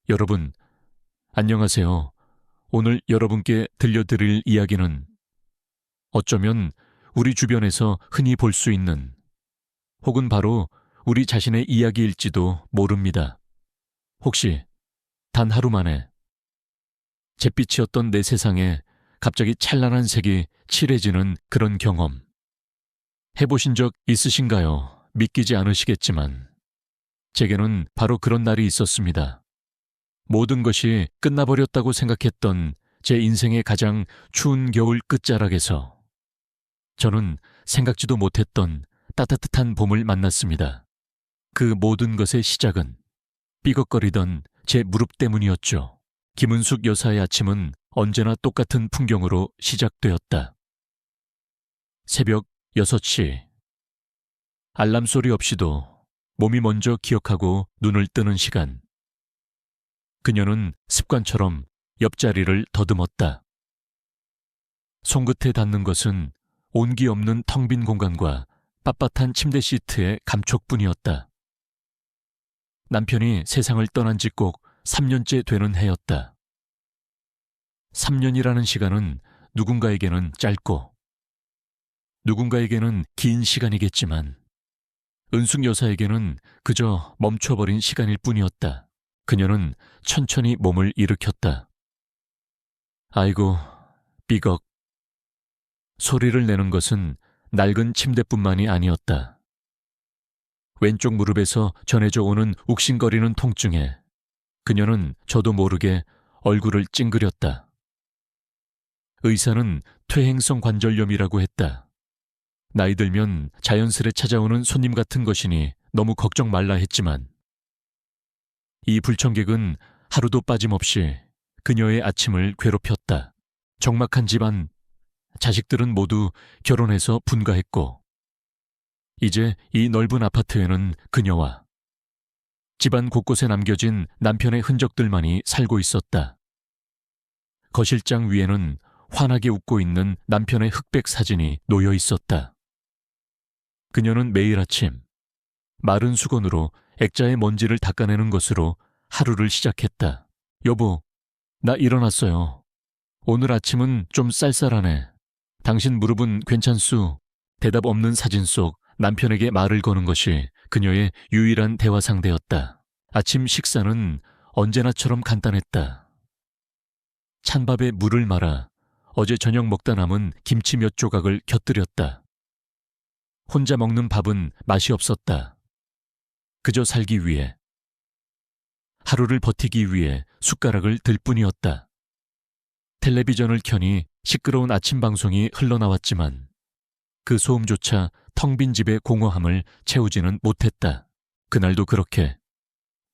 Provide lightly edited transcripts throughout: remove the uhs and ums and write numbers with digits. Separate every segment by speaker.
Speaker 1: 여러분, 안녕하세요. 오늘 여러분께 들려드릴 이야기는 어쩌면 우리 주변에서 흔히 볼 수 있는 혹은 바로 우리 자신의 이야기일지도 모릅니다. 혹시 단 하루 만에 잿빛이었던 내 세상에 갑자기 찬란한 색이 칠해지는 그런 경험 해보신 적 있으신가요? 믿기지 않으시겠지만 제게는 바로 그런 날이 있었습니다. 모든 것이 끝나버렸다고 생각했던 제 인생의 가장 추운 겨울 끝자락에서 저는 생각지도 못했던 따뜻한 봄을 만났습니다. 그 모든 것의 시작은 삐걱거리던 제 무릎 때문이었죠. 김은숙 여사의 아침은 언제나 똑같은 풍경으로 시작되었다. 새벽 6시. 알람 소리 없이도 몸이 먼저 기억하고 눈을 뜨는 시간. 그녀는 습관처럼 옆자리를 더듬었다. 손끝에 닿는 것은 온기 없는 텅 빈 공간과 빳빳한 침대 시트의 감촉뿐이었다. 남편이 세상을 떠난 지 꼭 3년째 되는 해였다. 3년이라는 시간은 누군가에게는 짧고 누군가에게는 긴 시간이겠지만 은숙 여사에게는 그저 멈춰버린 시간일 뿐이었다. 그녀는 천천히 몸을 일으켰다. 아이고, 삐걱. 소리를 내는 것은 낡은 침대뿐만이 아니었다. 왼쪽 무릎에서 전해져 오는 욱신거리는 통증에 그녀는 저도 모르게 얼굴을 찡그렸다. 의사는 퇴행성 관절염이라고 했다. 나이 들면 자연스레 찾아오는 손님 같은 것이니 너무 걱정 말라 했지만 이 불청객은 하루도 빠짐없이 그녀의 아침을 괴롭혔다. 적막한 집안, 자식들은 모두 결혼해서 분가했고 이제 이 넓은 아파트에는 그녀와 집안 곳곳에 남겨진 남편의 흔적들만이 살고 있었다. 거실장 위에는 환하게 웃고 있는 남편의 흑백 사진이 놓여 있었다. 그녀는 매일 아침 마른 수건으로 액자의 먼지를 닦아내는 것으로 하루를 시작했다. 여보, 나 일어났어요. 오늘 아침은 좀 쌀쌀하네. 당신 무릎은 괜찮수? 대답 없는 사진 속 남편에게 말을 거는 것이 그녀의 유일한 대화 상대였다. 아침 식사는 언제나처럼 간단했다. 찬밥에 물을 말아 어제 저녁 먹다 남은 김치 몇 조각을 곁들였다. 혼자 먹는 밥은 맛이 없었다. 그저 살기 위해, 하루를 버티기 위해 숟가락을 들 뿐이었다. 텔레비전을 켜니 시끄러운 아침 방송이 흘러나왔지만 그 소음조차 텅 빈 집의 공허함을 채우지는 못했다. 그날도 그렇게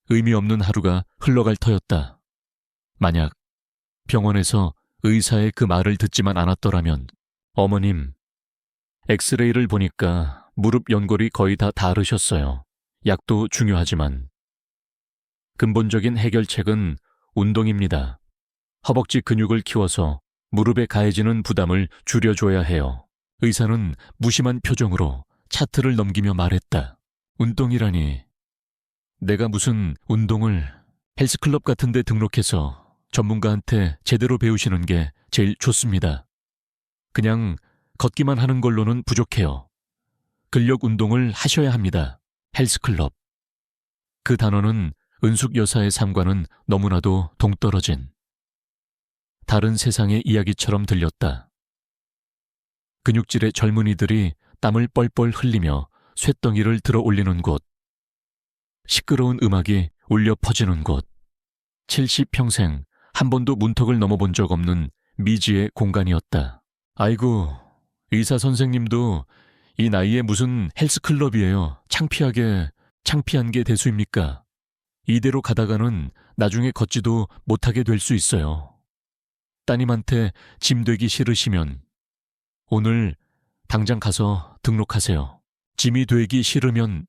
Speaker 1: 의미 없는 하루가 흘러갈 터였다. 만약 병원에서 의사의 그 말을 듣지만 않았더라면 어머님, 엑스레이를 보니까 무릎 연골이 거의 다 닳으셨어요. 약도 중요하지만 근본적인 해결책은 운동입니다. 허벅지 근육을 키워서 무릎에 가해지는 부담을 줄여줘야 해요. 의사는 무심한 표정으로 차트를 넘기며 말했다. 운동이라니. 내가 무슨 운동을 헬스클럽 같은 데 등록해서 전문가한테 제대로 배우시는 게 제일 좋습니다. 그냥 걷기만 하는 걸로는 부족해요. 근력 운동을 하셔야 합니다. 헬스클럽. 그 단어는 은숙 여사의 삶과는 너무나도 동떨어진 다른 세상의 이야기처럼 들렸다. 근육질의 젊은이들이 땀을 뻘뻘 흘리며 쇳덩이를 들어 올리는 곳, 시끄러운 음악이 울려 퍼지는 곳, 70평생 한 번도 문턱을 넘어본 적 없는 미지의 공간이었다. 아이고, 의사 선생님도 이 나이에 무슨 헬스클럽이에요. 창피한 게 대수입니까? 이대로 가다가는 나중에 걷지도 못하게 될 수 있어요. 따님한테 짐 되기 싫으시면 오늘 당장 가서 등록하세요. 짐이 되기 싫으면.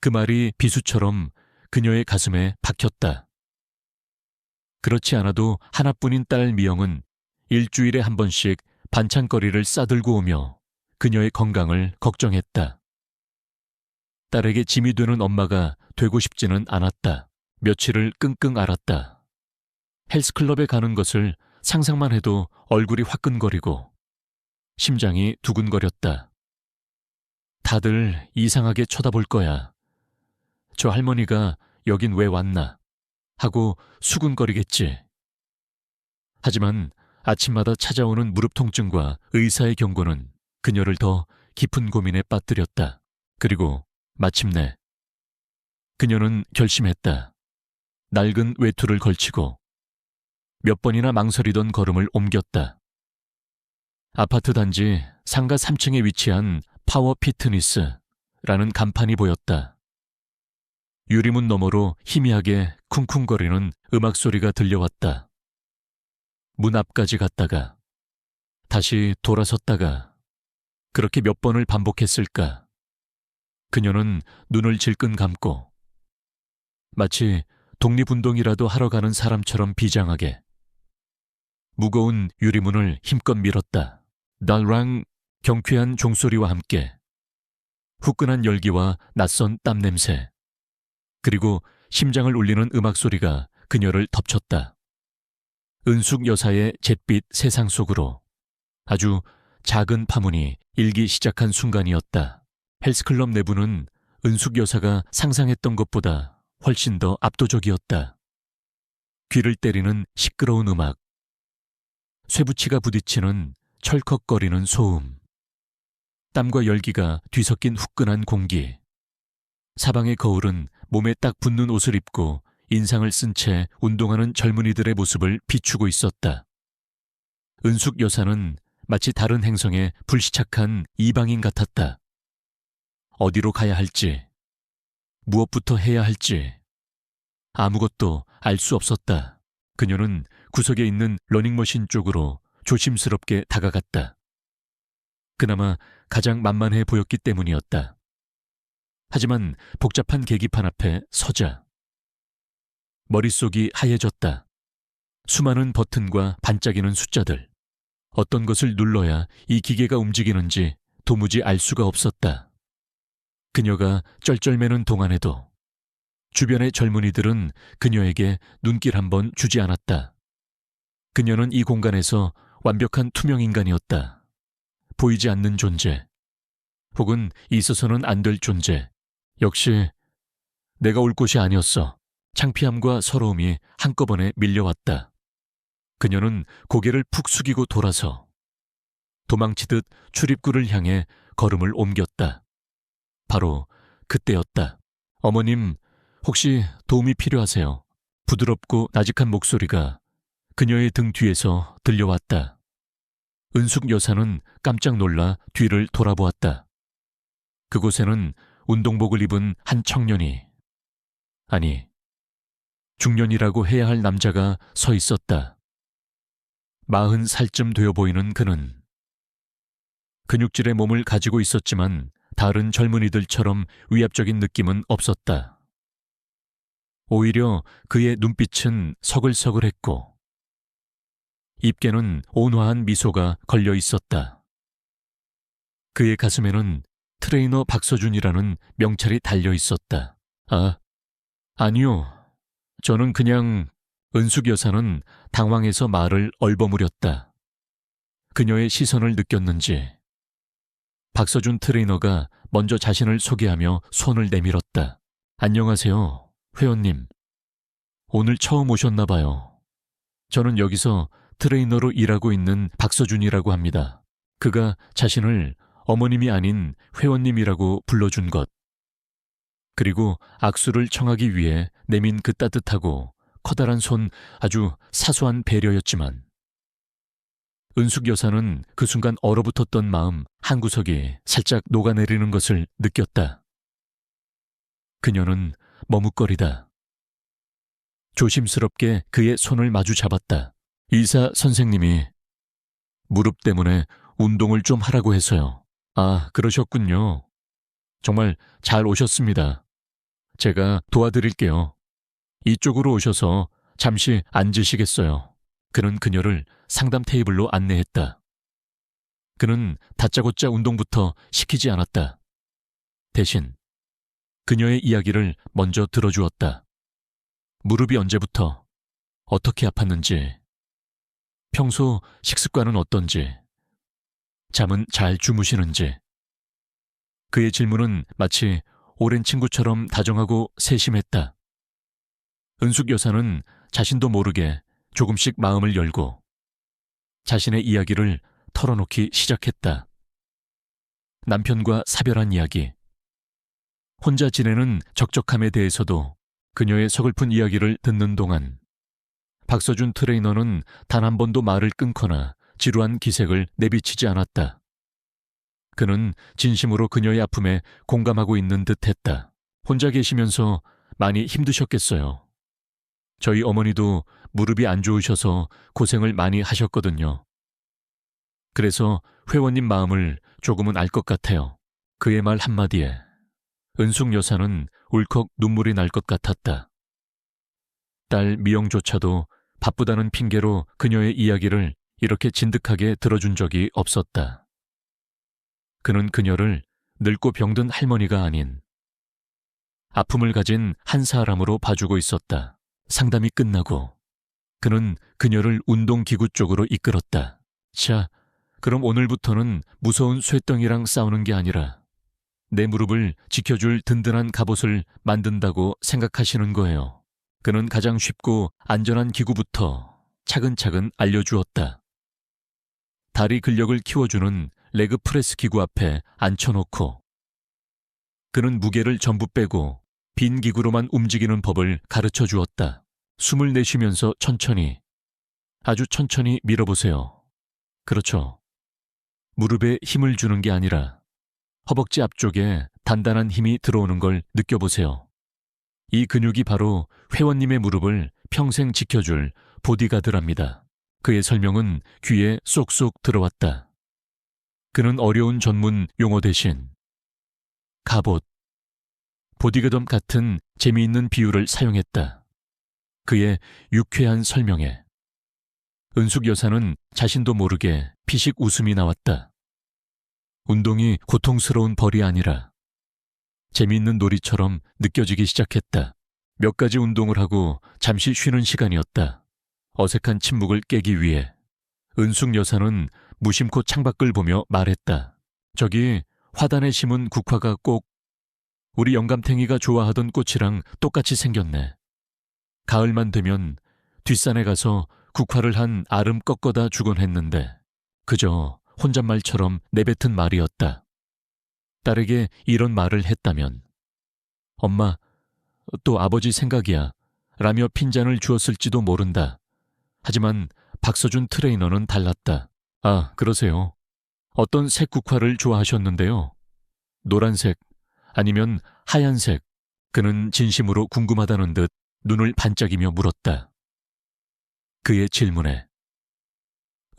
Speaker 1: 그 말이 비수처럼 그녀의 가슴에 박혔다. 그렇지 않아도 하나뿐인 딸 미영은 일주일에 한 번씩 반찬거리를 싸들고 오며 그녀의 건강을 걱정했다. 딸에게 짐이 되는 엄마가 되고 싶지는 않았다. 며칠을 끙끙 앓았다. 헬스클럽에 가는 것을 상상만 해도 얼굴이 화끈거리고 심장이 두근거렸다. 다들 이상하게 쳐다볼 거야. 저 할머니가 여긴 왜 왔나 하고 수군거리겠지. 하지만 아침마다 찾아오는 무릎 통증과 의사의 경고는 그녀를 더 깊은 고민에 빠뜨렸다. 그리고 마침내 그녀는 결심했다. 낡은 외투를 걸치고 몇 번이나 망설이던 걸음을 옮겼다. 아파트 단지 상가 3층에 위치한 파워 피트니스라는 간판이 보였다. 유리문 너머로 희미하게 쿵쿵거리는 음악 소리가 들려왔다. 문 앞까지 갔다가 다시 돌아섰다가 그렇게 몇 번을 반복했을까. 그녀는 눈을 질끈 감고 마치 독립운동이라도 하러 가는 사람처럼 비장하게 무거운 유리문을 힘껏 밀었다. 달랑 경쾌한 종소리와 함께 후끈한 열기와 낯선 땀 냄새 그리고 심장을 울리는 음악 소리가 그녀를 덮쳤다. 은숙 여사의 잿빛 세상 속으로 아주 작은 파문이 일기 시작한 순간이었다. 헬스클럽 내부는 은숙 여사가 상상했던 것보다 훨씬 더 압도적이었다. 귀를 때리는 시끄러운 음악, 쇠붙이가 부딪히는 철컥거리는 소음, 땀과 열기가 뒤섞인 후끈한 공기. 사방의 거울은 몸에 딱 붙는 옷을 입고 인상을 쓴 채 운동하는 젊은이들의 모습을 비추고 있었다. 은숙 여사는 마치 다른 행성에 불시착한 이방인 같았다. 어디로 가야 할지, 무엇부터 해야 할지 아무것도 알 수 없었다. 그녀는 구석에 있는 러닝머신 쪽으로 조심스럽게 다가갔다. 그나마 가장 만만해 보였기 때문이었다. 하지만 복잡한 계기판 앞에 서자 머릿속이 하얘졌다. 수많은 버튼과 반짝이는 숫자들. 어떤 것을 눌러야 이 기계가 움직이는지 도무지 알 수가 없었다. 그녀가 쩔쩔매는 동안에도 주변의 젊은이들은 그녀에게 눈길 한번 주지 않았다. 그녀는 이 공간에서 완벽한 투명 인간이었다. 보이지 않는 존재, 혹은 있어서는 안 될 존재. 역시 내가 올 곳이 아니었어. 창피함과 서러움이 한꺼번에 밀려왔다. 그녀는 고개를 푹 숙이고 돌아서 도망치듯 출입구를 향해 걸음을 옮겼다. 바로 그때였다. 어머님, 혹시 도움이 필요하세요? 부드럽고 나직한 목소리가 그녀의 등 뒤에서 들려왔다. 은숙 여사는 깜짝 놀라 뒤를 돌아보았다. 그곳에는 운동복을 입은 한 청년이, 아니, 중년이라고 해야 할 남자가 서 있었다. 40살쯤 되어 보이는 그는 근육질의 몸을 가지고 있었지만 다른 젊은이들처럼 위압적인 느낌은 없었다. 오히려 그의 눈빛은 서글서글했고 입께는 온화한 미소가 걸려 있었다. 그의 가슴에는 트레이너 박서준이라는 명찰이 달려 있었다. 아니요. 저는 그냥... 은숙 여사는 당황해서 말을 얼버무렸다. 그녀의 시선을 느꼈는지 박서준 트레이너가 먼저 자신을 소개하며 손을 내밀었다. 안녕하세요, 회원님. 오늘 처음 오셨나 봐요. 저는 여기서 트레이너로 일하고 있는 박서준이라고 합니다. 그가 자신을 어머님이 아닌 회원님이라고 불러준 것. 그리고 악수를 청하기 위해 내민 그 따뜻하고 커다란 손, 아주 사소한 배려였지만 은숙 여사는 그 순간 얼어붙었던 마음 한구석이 살짝 녹아내리는 것을 느꼈다. 그녀는 머뭇거리다. 조심스럽게 그의 손을 마주 잡았다. 의사 선생님이 무릎 때문에 운동을 좀 하라고 해서요. 그러셨군요. 정말 잘 오셨습니다. 제가 도와드릴게요. 이쪽으로 오셔서 잠시 앉으시겠어요. 그는 그녀를 상담 테이블로 안내했다. 그는 다짜고짜 운동부터 시키지 않았다. 대신 그녀의 이야기를 먼저 들어주었다. 무릎이 언제부터, 어떻게 아팠는지, 평소 식습관은 어떤지, 잠은 잘 주무시는지. 그의 질문은 마치 오랜 친구처럼 다정하고 세심했다. 은숙 여사는 자신도 모르게 조금씩 마음을 열고 자신의 이야기를 털어놓기 시작했다. 남편과 사별한 이야기, 혼자 지내는 적적함에 대해서도 그녀의 서글픈 이야기를 듣는 동안 박서준 트레이너는 단 한 번도 말을 끊거나 지루한 기색을 내비치지 않았다. 그는 진심으로 그녀의 아픔에 공감하고 있는 듯했다. 혼자 계시면서 많이 힘드셨겠어요. 저희 어머니도 무릎이 안 좋으셔서 고생을 많이 하셨거든요. 그래서 회원님 마음을 조금은 알 것 같아요. 그의 말 한마디에 은숙 여사는 울컥 눈물이 날 것 같았다. 딸 미영조차도 바쁘다는 핑계로 그녀의 이야기를 이렇게 진득하게 들어준 적이 없었다. 그는 그녀를 늙고 병든 할머니가 아닌 아픔을 가진 한 사람으로 봐주고 있었다. 상담이 끝나고 그는 그녀를 운동기구 쪽으로 이끌었다. 자, 그럼 오늘부터는 무서운 쇠덩이랑 싸우는 게 아니라 내 무릎을 지켜줄 든든한 갑옷을 만든다고 생각하시는 거예요. 그는 가장 쉽고 안전한 기구부터 차근차근 알려주었다. 다리 근력을 키워주는 레그 프레스 기구 앞에 앉혀놓고 그는 무게를 전부 빼고 빈 기구로만 움직이는 법을 가르쳐 주었다. 숨을 내쉬면서 천천히, 아주 천천히 밀어보세요. 그렇죠. 무릎에 힘을 주는 게 아니라 허벅지 앞쪽에 단단한 힘이 들어오는 걸 느껴보세요. 이 근육이 바로 회원님의 무릎을 평생 지켜줄 보디가드랍니다. 그의 설명은 귀에 쏙쏙 들어왔다. 그는 어려운 전문 용어 대신 갑옷, 보디가드 같은 재미있는 비유를 사용했다. 그의 유쾌한 설명에 은숙 여사는 자신도 모르게 피식 웃음이 나왔다. 운동이 고통스러운 벌이 아니라 재미있는 놀이처럼 느껴지기 시작했다. 몇 가지 운동을 하고 잠시 쉬는 시간이었다. 어색한 침묵을 깨기 위해 은숙 여사는 무심코 창밖을 보며 말했다. 저기 화단에 심은 국화가 꼭 우리 영감탱이가 좋아하던 꽃이랑 똑같이 생겼네. 가을만 되면 뒷산에 가서 국화를 한 아름 꺾어다 주곤 했는데 그저 혼잣말처럼 내뱉은 말이었다. 딸에게 이런 말을 했다면 엄마, 또 아버지 생각이야 라며 핀잔을 주었을지도 모른다. 하지만 박서준 트레이너는 달랐다. 아, 그러세요. 어떤 색 국화를 좋아하셨는데요? 노란색 아니면 하얀색? 그는 진심으로 궁금하다는 듯 눈을 반짝이며 물었다. 그의 질문에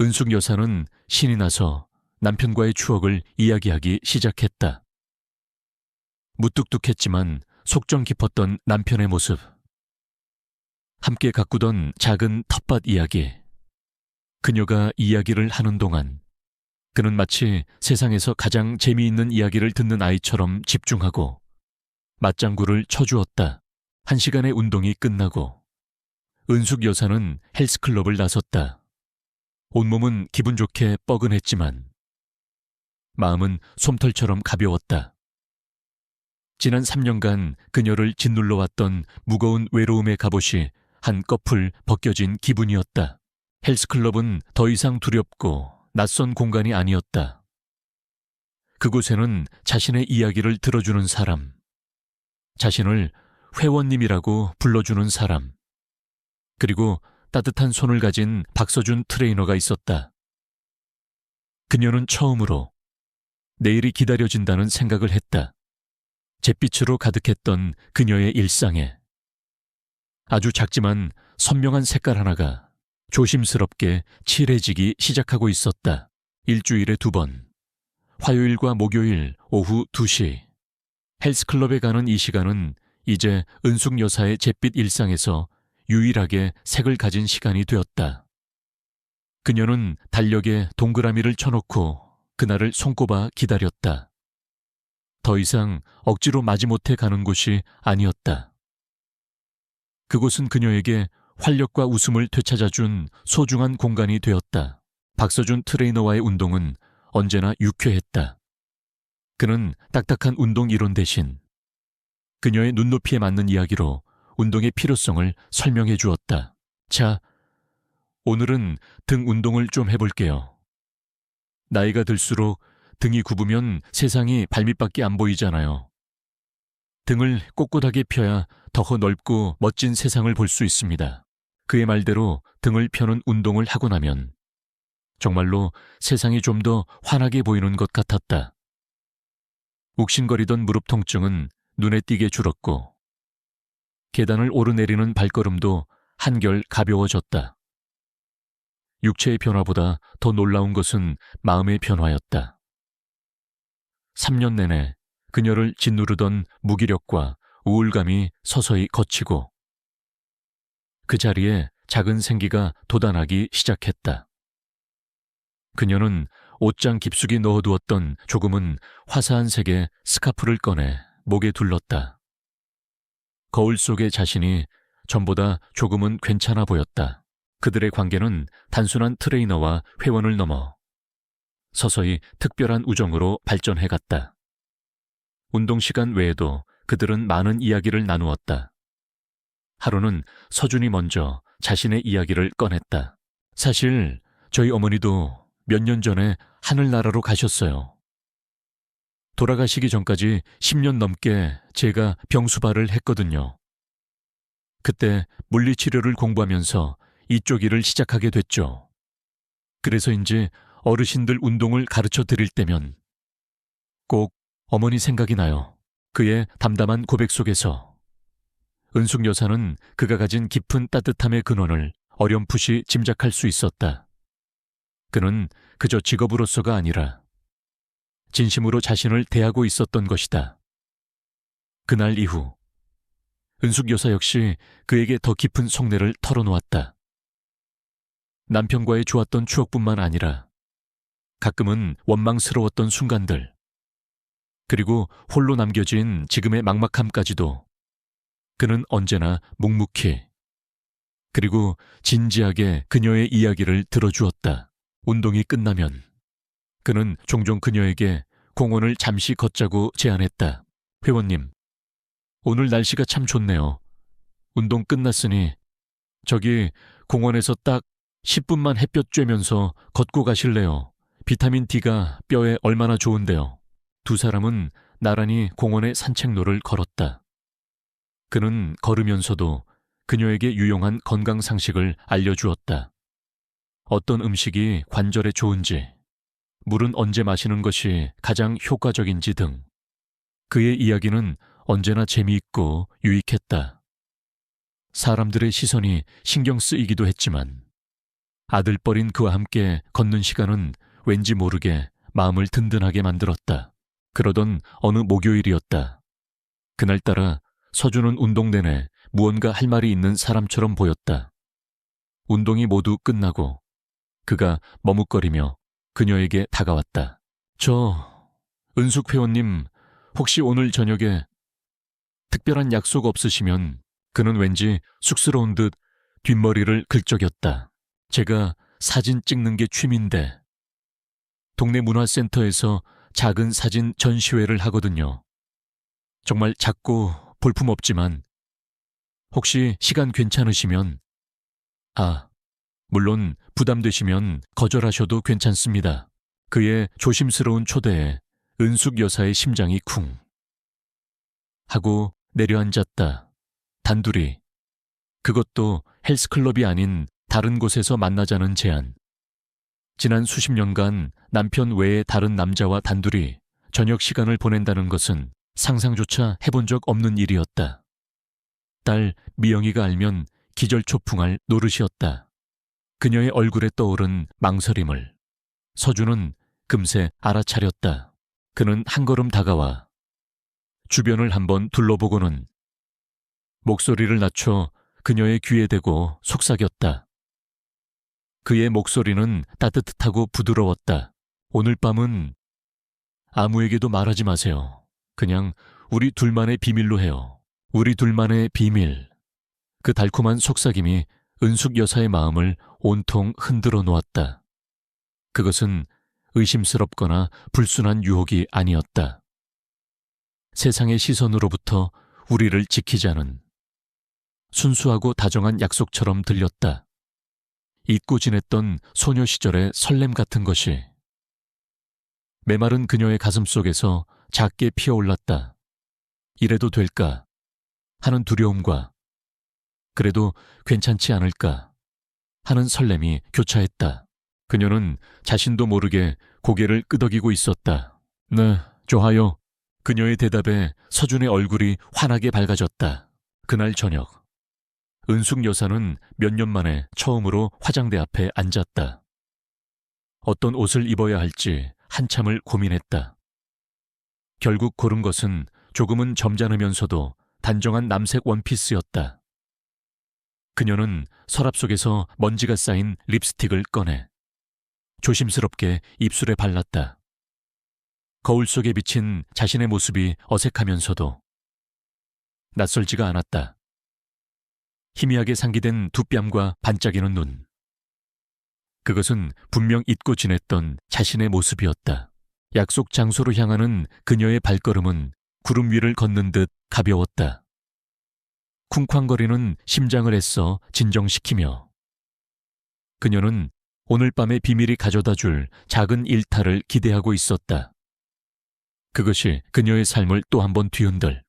Speaker 1: 은숙 여사는 신이 나서 남편과의 추억을 이야기하기 시작했다. 무뚝뚝했지만 속정 깊었던 남편의 모습. 함께 가꾸던 작은 텃밭 이야기. 그녀가 이야기를 하는 동안 그는 마치 세상에서 가장 재미있는 이야기를 듣는 아이처럼 집중하고 맞장구를 쳐주었다. 1시간의 운동이 끝나고 은숙 여사는 헬스클럽을 나섰다. 온몸은 기분 좋게 뻐근했지만 마음은 솜털처럼 가벼웠다. 지난 3년간 그녀를 짓눌러왔던 무거운 외로움의 갑옷이 한꺼풀 벗겨진 기분이었다. 헬스클럽은 더 이상 두렵고 낯선 공간이 아니었다. 그곳에는 자신의 이야기를 들어주는 사람, 자신을 회원님이라고 불러주는 사람, 그리고 따뜻한 손을 가진 박서준 트레이너가 있었다. 그녀는 처음으로 내일이 기다려진다는 생각을 했다. 잿빛으로 가득했던 그녀의 일상에 아주 작지만 선명한 색깔 하나가 조심스럽게 칠해지기 시작하고 있었다. 일주일에 2번, 화요일과 목요일 오후 2시. 헬스클럽에 가는 이 시간은 이제 은숙 여사의 잿빛 일상에서 유일하게 색을 가진 시간이 되었다. 그녀는 달력에 동그라미를 쳐놓고 그날을 손꼽아 기다렸다. 더 이상 억지로 마지못해 가는 곳이 아니었다. 그곳은 그녀에게 활력과 웃음을 되찾아준 소중한 공간이 되었다. 박서준 트레이너와의 운동은 언제나 유쾌했다. 그는 딱딱한 운동 이론 대신 그녀의 눈높이에 맞는 이야기로 운동의 필요성을 설명해 주었다. 자, 오늘은 등 운동을 좀 해볼게요. 나이가 들수록 등이 굽으면 세상이 발밑밖에 안 보이잖아요. 등을 꼿꼿하게 펴야 더 넓고 멋진 세상을 볼 수 있습니다. 그의 말대로 등을 펴는 운동을 하고 나면 정말로 세상이 좀 더 환하게 보이는 것 같았다. 욱신거리던 무릎 통증은 눈에 띄게 줄었고 계단을 오르내리는 발걸음도 한결 가벼워졌다. 육체의 변화보다 더 놀라운 것은 마음의 변화였다. 3년 내내 그녀를 짓누르던 무기력과 우울감이 서서히 걷히고 그 자리에 작은 생기가 돋아나기 시작했다. 그녀는 옷장 깊숙이 넣어두었던 조금은 화사한 색의 스카프를 꺼내 목에 둘렀다. 거울 속의 자신이 전보다 조금은 괜찮아 보였다. 그들의 관계는 단순한 트레이너와 회원을 넘어 서서히 특별한 우정으로 발전해갔다. 운동 시간 외에도 그들은 많은 이야기를 나누었다. 하루는 서준이 먼저 자신의 이야기를 꺼냈다. 사실 저희 어머니도 몇 년 전에 하늘나라로 가셨어요. 돌아가시기 전까지 10년 넘게 제가 병수발을 했거든요. 그때 물리치료를 공부하면서 이쪽 일을 시작하게 됐죠. 그래서인지 어르신들 운동을 가르쳐 드릴 때면 꼭 어머니 생각이 나요. 그의 담담한 고백 속에서 은숙 여사는 그가 가진 깊은 따뜻함의 근원을 어렴풋이 짐작할 수 있었다. 그는 그저 직업으로서가 아니라 진심으로 자신을 대하고 있었던 것이다. 그날 이후 은숙 여사 역시 그에게 더 깊은 속내를 털어놓았다. 남편과의 좋았던 추억뿐만 아니라 가끔은 원망스러웠던 순간들, 그리고 홀로 남겨진 지금의 막막함까지도 그는 언제나 묵묵히 그리고 진지하게 그녀의 이야기를 들어주었다. 운동이 끝나면 그는 종종 그녀에게 공원을 잠시 걷자고 제안했다. 회원님, 오늘 날씨가 참 좋네요. 운동 끝났으니 저기 공원에서 딱 10분만 햇볕 쬐면서 걷고 가실래요? 비타민 D가 뼈에 얼마나 좋은데요. 두 사람은 나란히 공원의 산책로를 걸었다. 그는 걸으면서도 그녀에게 유용한 건강 상식을 알려주었다. 어떤 음식이 관절에 좋은지, 물은 언제 마시는 것이 가장 효과적인지 등 그의 이야기는 언제나 재미있고 유익했다. 사람들의 시선이 신경 쓰이기도 했지만 아들뻘인 그와 함께 걷는 시간은 왠지 모르게 마음을 든든하게 만들었다. 그러던 어느 목요일이었다. 그날따라 서준은 운동 내내 무언가 할 말이 있는 사람처럼 보였다. 운동이 모두 끝나고 그가 머뭇거리며 그녀에게 다가왔다. 은숙 회원님, 혹시 오늘 저녁에 특별한 약속 없으시면? 그는 왠지 쑥스러운 듯 뒷머리를 긁적였다. 제가 사진 찍는 게 취미인데 동네 문화센터에서 작은 사진 전시회를 하거든요. 정말 작고 볼품없지만 혹시 시간 괜찮으시면, 물론 부담되시면 거절하셔도 괜찮습니다. 그의 조심스러운 초대에 은숙 여사의 심장이 쿵 하고 내려앉았다. 단둘이, 그것도 헬스클럽이 아닌 다른 곳에서 만나자는 제안. 지난 수십 년간 남편 외에 다른 남자와 단둘이 저녁 시간을 보낸다는 것은 상상조차 해본 적 없는 일이었다. 딸 미영이가 알면 기절초풍할 노릇이었다. 그녀의 얼굴에 떠오른 망설임을 서준은 금세 알아차렸다. 그는 한 걸음 다가와 주변을 한번 둘러보고는 목소리를 낮춰 그녀의 귀에 대고 속삭였다. 그의 목소리는 따뜻하고 부드러웠다. 오늘 밤은 아무에게도 말하지 마세요. 그냥 우리 둘만의 비밀로 해요. 우리 둘만의 비밀. 그 달콤한 속삭임이 은숙 여사의 마음을 온통 흔들어 놓았다. 그것은 의심스럽거나 불순한 유혹이 아니었다. 세상의 시선으로부터 우리를 지키자는 순수하고 다정한 약속처럼 들렸다. 잊고 지냈던 소녀 시절의 설렘 같은 것이 메마른 그녀의 가슴 속에서 작게 피어올랐다. 이래도 될까 하는 두려움과 그래도 괜찮지 않을까 하는 설렘이 교차했다. 그녀는 자신도 모르게 고개를 끄덕이고 있었다. 네, 좋아요. 그녀의 대답에 서준의 얼굴이 환하게 밝아졌다. 그날 저녁, 은숙 여사는 몇 년 만에 처음으로 화장대 앞에 앉았다. 어떤 옷을 입어야 할지 한참을 고민했다. 결국 고른 것은 조금은 점잖으면서도 단정한 남색 원피스였다. 그녀는 서랍 속에서 먼지가 쌓인 립스틱을 꺼내 조심스럽게 입술에 발랐다. 거울 속에 비친 자신의 모습이 어색하면서도 낯설지가 않았다. 희미하게 상기된 두 뺨과 반짝이는 눈. 그것은 분명 잊고 지냈던 자신의 모습이었다. 약속 장소로 향하는 그녀의 발걸음은 구름 위를 걷는 듯 가벼웠다. 쿵쾅거리는 심장을 애써 진정시키며 그녀는 오늘 밤의 비밀이 가져다 줄 작은 일탈을 기대하고 있었다. 그것이 그녀의 삶을 또 한 번 뒤흔들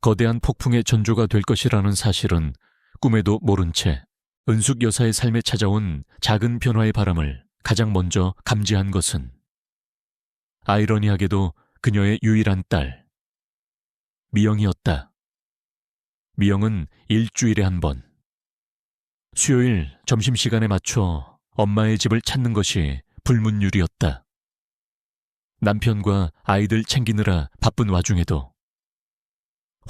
Speaker 1: 거대한 폭풍의 전조가 될 것이라는 사실은 꿈에도 모른 채 은숙 여사의 삶에 찾아온 작은 변화의 바람을 가장 먼저 감지한 것은 아이러니하게도 그녀의 유일한 딸 미영이었다. 미영은 일주일에 한 번 수요일 점심시간에 맞춰 엄마의 집을 찾는 것이 불문율이었다. 남편과 아이들 챙기느라 바쁜 와중에도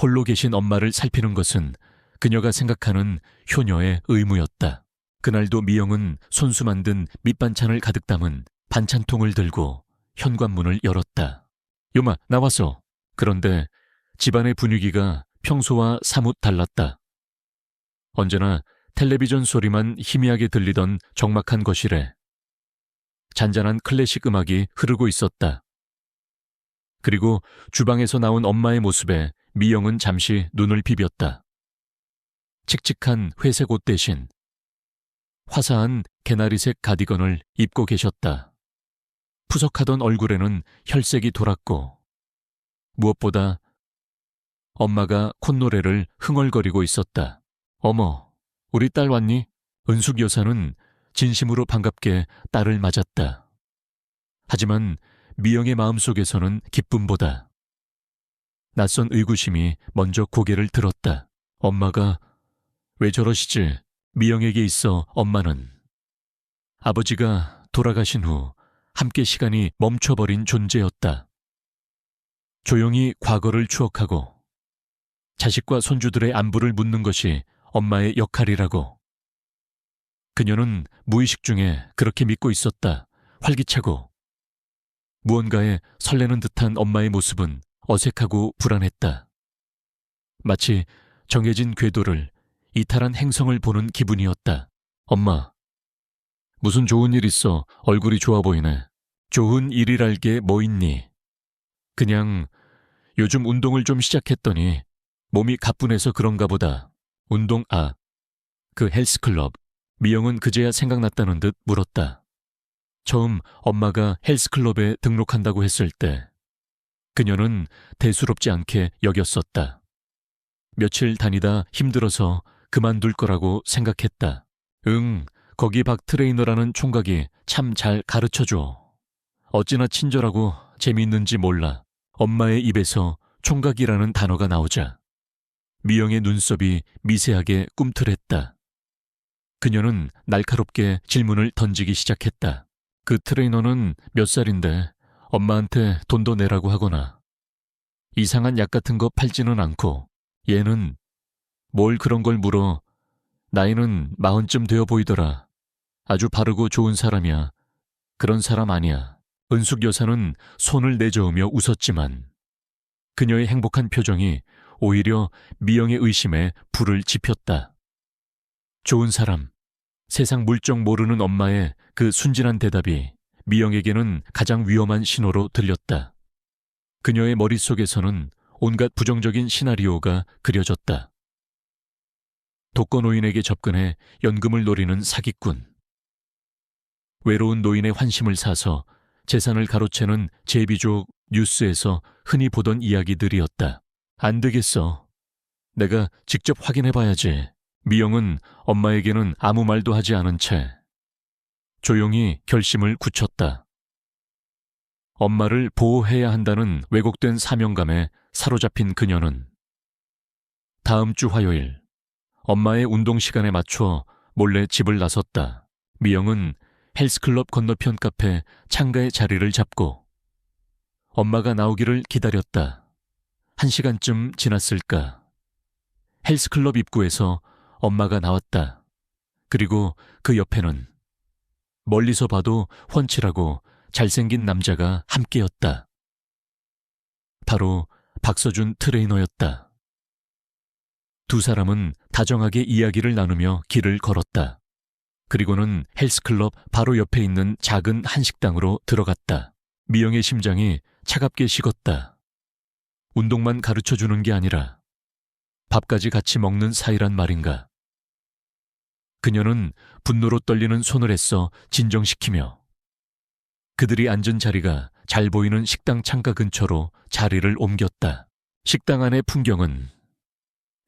Speaker 1: 홀로 계신 엄마를 살피는 것은 그녀가 생각하는 효녀의 의무였다. 그날도 미영은 손수 만든 밑반찬을 가득 담은 반찬통을 들고 현관문을 열었다. 요마, 나왔어. 그런데 집안의 분위기가 평소와 사뭇 달랐다. 언제나 텔레비전 소리만 희미하게 들리던 적막한 거실에 잔잔한 클래식 음악이 흐르고 있었다. 그리고 주방에서 나온 엄마의 모습에 미영은 잠시 눈을 비볐다. 칙칙한 회색 옷 대신 화사한 개나리색 가디건을 입고 계셨다. 푸석하던 얼굴에는 혈색이 돌았고 무엇보다 엄마가 콧노래를 흥얼거리고 있었다. 어머, 우리 딸 왔니? 은숙 여사는 진심으로 반갑게 딸을 맞았다. 하지만 미영의 마음속에서는 기쁨보다 낯선 의구심이 먼저 고개를 들었다. 엄마가 왜 저러시지? 미영에게 있어 엄마는 아버지가 돌아가신 후 함께 시간이 멈춰버린 존재였다. 조용히 과거를 추억하고 자식과 손주들의 안부를 묻는 것이 엄마의 역할이라고. 그녀는 무의식 중에 그렇게 믿고 있었다. 활기차고 무언가에 설레는 듯한 엄마의 모습은 어색하고 불안했다. 마치 정해진 궤도를 이탈한 행성을 보는 기분이었다. 엄마, 무슨 좋은 일 있어? 얼굴이 좋아 보이네. 좋은 일이랄 게 뭐 있니? 그냥 요즘 운동을 좀 시작했더니 몸이 가뿐해서 그런가 보다. 운동, 그 헬스클럽. 미영은 그제야 생각났다는 듯 물었다. 처음 엄마가 헬스클럽에 등록한다고 했을 때 그녀는 대수롭지 않게 여겼었다. 며칠 다니다 힘들어서 그만둘 거라고 생각했다. 거기 박 트레이너라는 총각이 참 잘 가르쳐줘. 어찌나 친절하고 재미있는지 몰라. 엄마의 입에서 총각이라는 단어가 나오자 미영의 눈썹이 미세하게 꿈틀했다. 그녀는 날카롭게 질문을 던지기 시작했다. 그 트레이너는 몇 살인데 엄마한테 돈도 내라고 하거나 이상한 약 같은 거 팔지는 않고 얘는 뭘 그런 걸 물어. 나이는 40쯤 되어 보이더라. 아주 바르고 좋은 사람이야. 그런 사람 아니야. 은숙 여사는 손을 내저으며 웃었지만 그녀의 행복한 표정이 오히려 미영의 의심에 불을 지폈다. 좋은 사람, 세상 물정 모르는 엄마의 그 순진한 대답이 미영에게는 가장 위험한 신호로 들렸다. 그녀의 머릿속에서는 온갖 부정적인 시나리오가 그려졌다. 독거노인에게 접근해 연금을 노리는 사기꾼. 외로운 노인의 환심을 사서 재산을 가로채는 제비족 뉴스에서 흔히 보던 이야기들이었다. 안 되겠어. 내가 직접 확인해봐야지. 미영은 엄마에게는 아무 말도 하지 않은 채 조용히 결심을 굳혔다. 엄마를 보호해야 한다는 왜곡된 사명감에 사로잡힌 그녀는 다음 주 화요일 엄마의 운동 시간에 맞춰 몰래 집을 나섰다. 미영은 헬스클럽 건너편 카페 창가에 자리를 잡고 엄마가 나오기를 기다렸다. 1시간쯤 지났을까. 헬스클럽 입구에서 엄마가 나왔다. 그리고 그 옆에는 멀리서 봐도 훤칠하고 잘생긴 남자가 함께였다. 바로 박서준 트레이너였다. 두 사람은 다정하게 이야기를 나누며 길을 걸었다. 그리고는 헬스클럽 바로 옆에 있는 작은 한식당으로 들어갔다. 미영의 심장이 차갑게 식었다. 운동만 가르쳐주는 게 아니라 밥까지 같이 먹는 사이란 말인가. 그녀는 분노로 떨리는 손을 애써 진정시키며 그들이 앉은 자리가 잘 보이는 식당 창가 근처로 자리를 옮겼다. 식당 안의 풍경은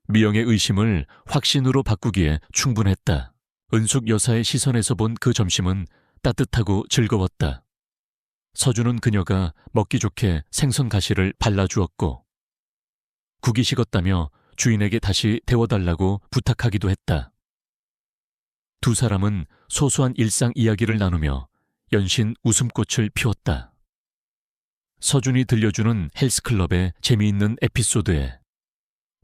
Speaker 1: 미영의 의심을 확신으로 바꾸기에 충분했다. 은숙 여사의 시선에서 본 그 점심은 따뜻하고 즐거웠다. 서준은 그녀가 먹기 좋게 생선 가시를 발라주었고 국이 식었다며 주인에게 다시 데워달라고 부탁하기도 했다. 두 사람은 소소한 일상 이야기를 나누며 연신 웃음꽃을 피웠다. 서준이 들려주는 헬스클럽의 재미있는 에피소드에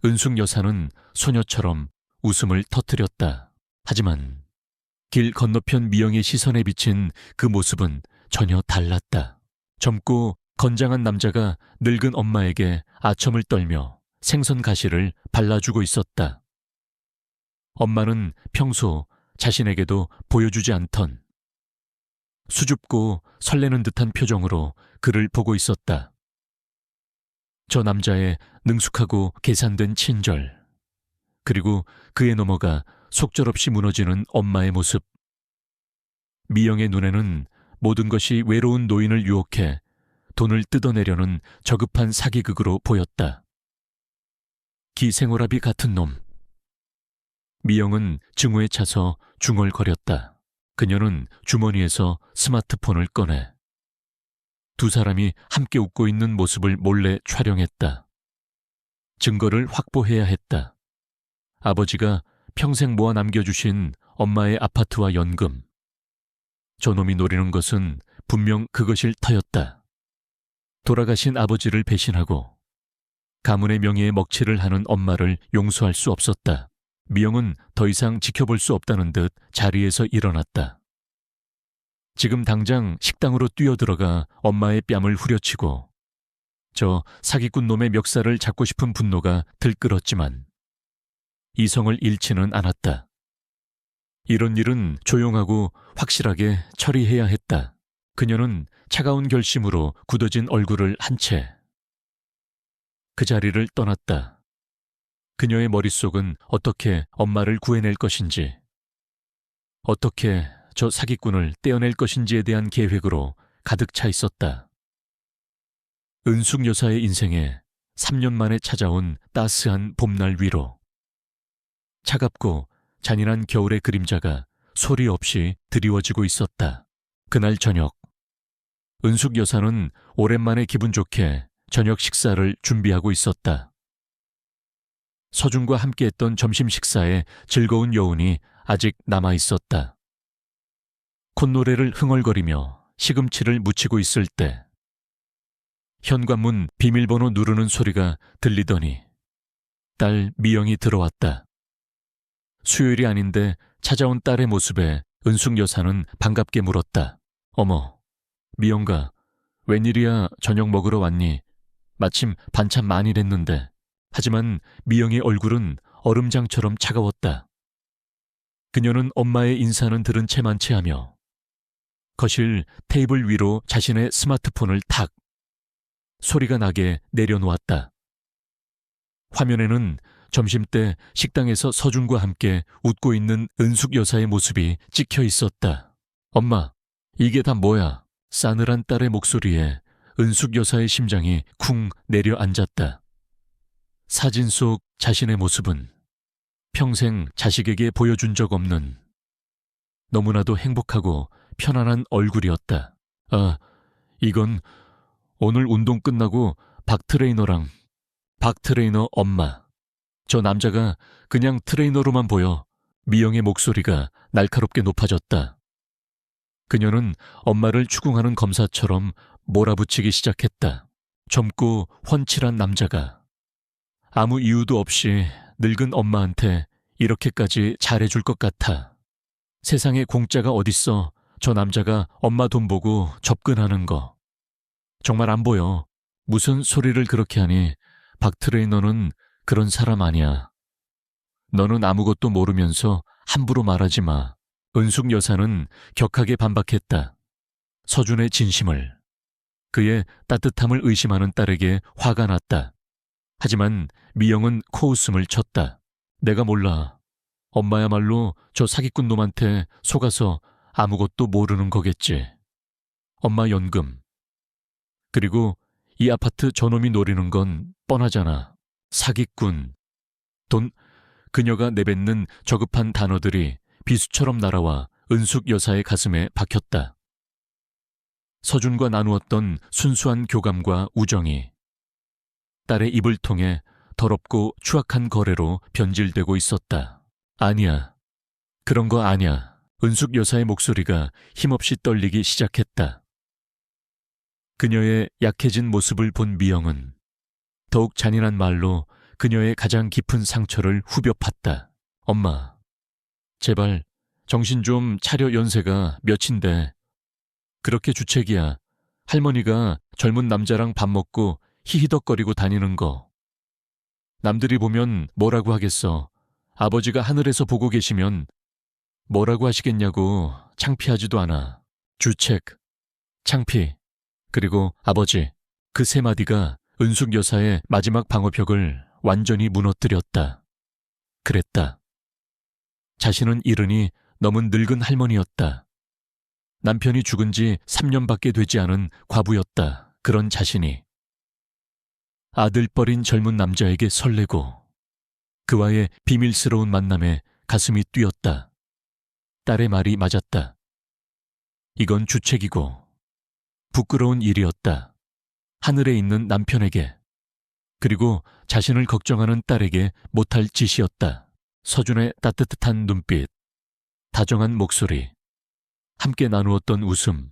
Speaker 1: 은숙 여사는 소녀처럼 웃음을 터뜨렸다. 하지만 길 건너편 미영의 시선에 비친 그 모습은 전혀 달랐다. 젊고 건장한 남자가 늙은 엄마에게 아첨을 떨며 생선 가시를 발라주고 있었다. 엄마는 평소 자신에게도 보여주지 않던 수줍고 설레는 듯한 표정으로 그를 보고 있었다. 저 남자의 능숙하고 계산된 친절, 그리고 그에 넘어가 속절없이 무너지는 엄마의 모습. 미영의 눈에는 모든 것이 외로운 노인을 유혹해 돈을 뜯어내려는 저급한 사기극으로 보였다. 기생오라비 같은 놈. 미영은 증오에 차서 중얼거렸다. 그녀는 주머니에서 스마트폰을 꺼내 두 사람이 함께 웃고 있는 모습을 몰래 촬영했다. 증거를 확보해야 했다. 아버지가 평생 모아 남겨주신 엄마의 아파트와 연금. 저놈이 노리는 것은 분명 그것일 터였다. 돌아가신 아버지를 배신하고 가문의 명예에 먹칠을 하는 엄마를 용서할 수 없었다. 미영은 더 이상 지켜볼 수 없다는 듯 자리에서 일어났다. 지금 당장 식당으로 뛰어들어가 엄마의 뺨을 후려치고 저 사기꾼 놈의 멱살을 잡고 싶은 분노가 들끓었지만 이성을 잃지는 않았다. 이런 일은 조용하고 확실하게 처리해야 했다. 그녀는 차가운 결심으로 굳어진 얼굴을 한 채 그 자리를 떠났다. 그녀의 머릿속은 어떻게 엄마를 구해낼 것인지, 어떻게 저 사기꾼을 떼어낼 것인지에 대한 계획으로 가득 차 있었다. 은숙 여사의 인생에 3년 만에 찾아온 따스한 봄날 위로 차갑고 잔인한 겨울의 그림자가 소리 없이 드리워지고 있었다. 그날 저녁, 은숙 여사는 오랜만에 기분 좋게 저녁 식사를 준비하고 있었다. 서준과 함께했던 점심 식사에 즐거운 여운이 아직 남아있었다. 콧노래를 흥얼거리며 시금치를 묻히고 있을 때 현관문 비밀번호 누르는 소리가 들리더니 딸 미영이 들어왔다. 수요일이 아닌데 찾아온 딸의 모습에 은숙 여사는 반갑게 물었다. 어머, 미영가, 웬일이야 저녁 먹으러 왔니? 마침 반찬 많이 됐는데. 하지만 미영의 얼굴은 얼음장처럼 차가웠다. 그녀는 엄마의 인사는 들은 채 만취하며 거실 테이블 위로 자신의 스마트폰을 탁 소리가 나게 내려놓았다. 화면에는 점심때 식당에서 서준과 함께 웃고 있는 은숙 여사의 모습이 찍혀 있었다. 엄마, 이게 다 뭐야? 싸늘한 딸의 목소리에 은숙 여사의 심장이 쿵 내려앉았다. 사진 속 자신의 모습은 평생 자식에게 보여준 적 없는 너무나도 행복하고 편안한 얼굴이었다. 아, 이건 오늘 운동 끝나고 박 트레이너 엄마. 저 남자가 그냥 트레이너로만 보여. 미영의 목소리가 날카롭게 높아졌다. 그녀는 엄마를 추궁하는 검사처럼 몰아붙이기 시작했다. 젊고 훤칠한 남자가 아무 이유도 없이 늙은 엄마한테 이렇게까지 잘해줄 것 같아. 세상에 공짜가 어딨어. 저 남자가 엄마 돈 보고 접근하는 거. 정말 안 보여. 무슨 소리를 그렇게 하니? 박 트레이너는 그런 사람 아니야. 너는 아무것도 모르면서 함부로 말하지 마. 은숙 여사는 격하게 반박했다. 서준의 진심을, 그의 따뜻함을 의심하는 딸에게 화가 났다. 하지만 미영은 코웃음을 쳤다. 내가 몰라. 엄마야말로 저 사기꾼 놈한테 속아서 아무것도 모르는 거겠지. 엄마 연금. 그리고 이 아파트 저놈이 노리는 건 뻔하잖아. 사기꾼. 돈. 그녀가 내뱉는 저급한 단어들이 비수처럼 날아와 은숙 여사의 가슴에 박혔다. 서준과 나누었던 순수한 교감과 우정이 딸의 입을 통해 더럽고 추악한 거래로 변질되고 있었다. 아니야. 그런 거 아니야. 은숙 여사의 목소리가 힘없이 떨리기 시작했다. 그녀의 약해진 모습을 본 미영은 더욱 잔인한 말로 그녀의 가장 깊은 상처를 후벼 팠다. 엄마, 제발 정신 좀 차려. 연세가 몇인데. 그렇게 주책이야. 할머니가 젊은 남자랑 밥 먹고 히히덕거리고 다니는 거. 남들이 보면 뭐라고 하겠어. 아버지가 하늘에서 보고 계시면 뭐라고 하시겠냐고. 창피하지도 않아. 주책, 창피, 그리고 아버지. 그 세 마디가 은숙 여사의 마지막 방어벽을 완전히 무너뜨렸다. 그랬다. 자신은 이른이 넘은 늙은 할머니였다. 남편이 죽은 지 3년밖에 되지 않은 과부였다. 그런 자신이 아들뻘인 젊은 남자에게 설레고 그와의 비밀스러운 만남에 가슴이 뛰었다. 딸의 말이 맞았다. 이건 주책이고 부끄러운 일이었다. 하늘에 있는 남편에게, 그리고 자신을 걱정하는 딸에게 못할 짓이었다. 서준의 따뜻한 눈빛, 다정한 목소리, 함께 나누었던 웃음,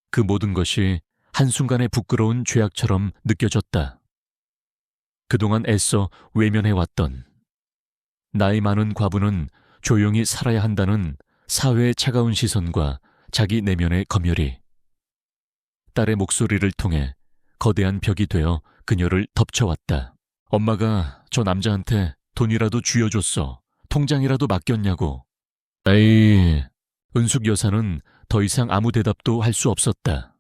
Speaker 1: 그 모든 것이 한순간에 부끄러운 죄악처럼 느껴졌다. 그동안 애써 외면해왔던 나이 많은 과부는 조용히 살아야 한다는 사회의 차가운 시선과 자기 내면의 검열이 딸의 목소리를 통해 거대한 벽이 되어 그녀를 덮쳐왔다. 엄마가 저 남자한테 돈이라도 쥐어줬어. 통장이라도 맡겼냐고. 에이, 은숙 여사는 더 이상 아무 대답도 할 수 없었다.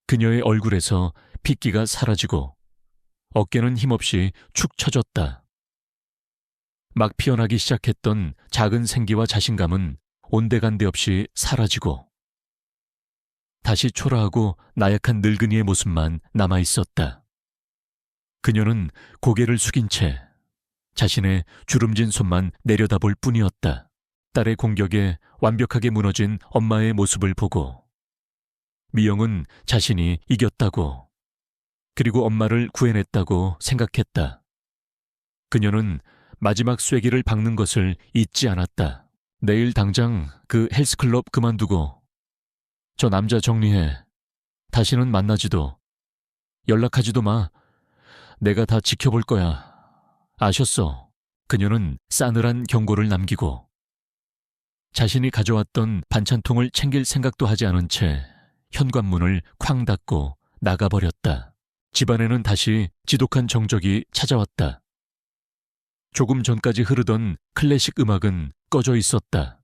Speaker 1: 그녀의 얼굴에서 핏기가 사라지고 어깨는 힘없이 축 처졌다. 막 피어나기 시작했던 작은 생기와 자신감은 온데간데 없이 사라지고 다시 초라하고 나약한 늙은이의 모습만 남아있었다. 그녀는 고개를 숙인 채 자신의 주름진 손만 내려다볼 뿐이었다. 딸의 공격에 완벽하게 무너진 엄마의 모습을 보고 미영은 자신이 이겼다고, 그리고 엄마를 구해냈다고 생각했다. 그녀는 마지막 쐐기를 박는 것을 잊지 않았다. 내일 당장 그 헬스클럽 그만두고 저 남자 정리해. 다시는 만나지도 연락하지도 마. 내가 다 지켜볼 거야. 아셨어? 그녀는 싸늘한 경고를 남기고 자신이 가져왔던 반찬통을 챙길 생각도 하지 않은 채 현관문을 쾅 닫고 나가버렸다. 집안에는 다시 지독한 정적이 찾아왔다. 조금 전까지 흐르던 클래식 음악은 꺼져 있었다.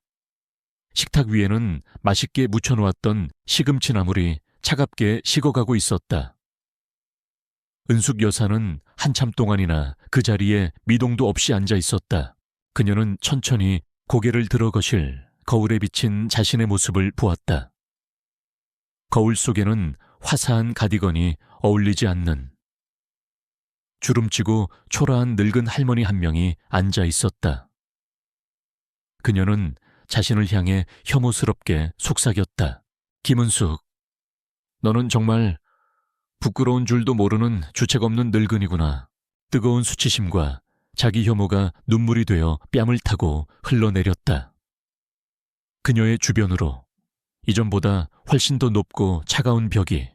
Speaker 1: 식탁 위에는 맛있게 무쳐놓았던 시금치 나물이 차갑게 식어가고 있었다. 은숙 여사는 한참 동안이나 그 자리에 미동도 없이 앉아 있었다. 그녀는 천천히 고개를 들어 거실 거울에 비친 자신의 모습을 보았다. 거울 속에는 화사한 가디건이 어울리지 않는 주름지고 초라한 늙은 할머니 한 명이 앉아 있었다. 그녀는 자신을 향해 혐오스럽게 속삭였다. 김은숙, 너는 정말 부끄러운 줄도 모르는 주책 없는 늙은이구나. 뜨거운 수치심과 자기 혐오가 눈물이 되어 뺨을 타고 흘러내렸다. 그녀의 주변으로 이전보다 훨씬 더 높고 차가운 벽이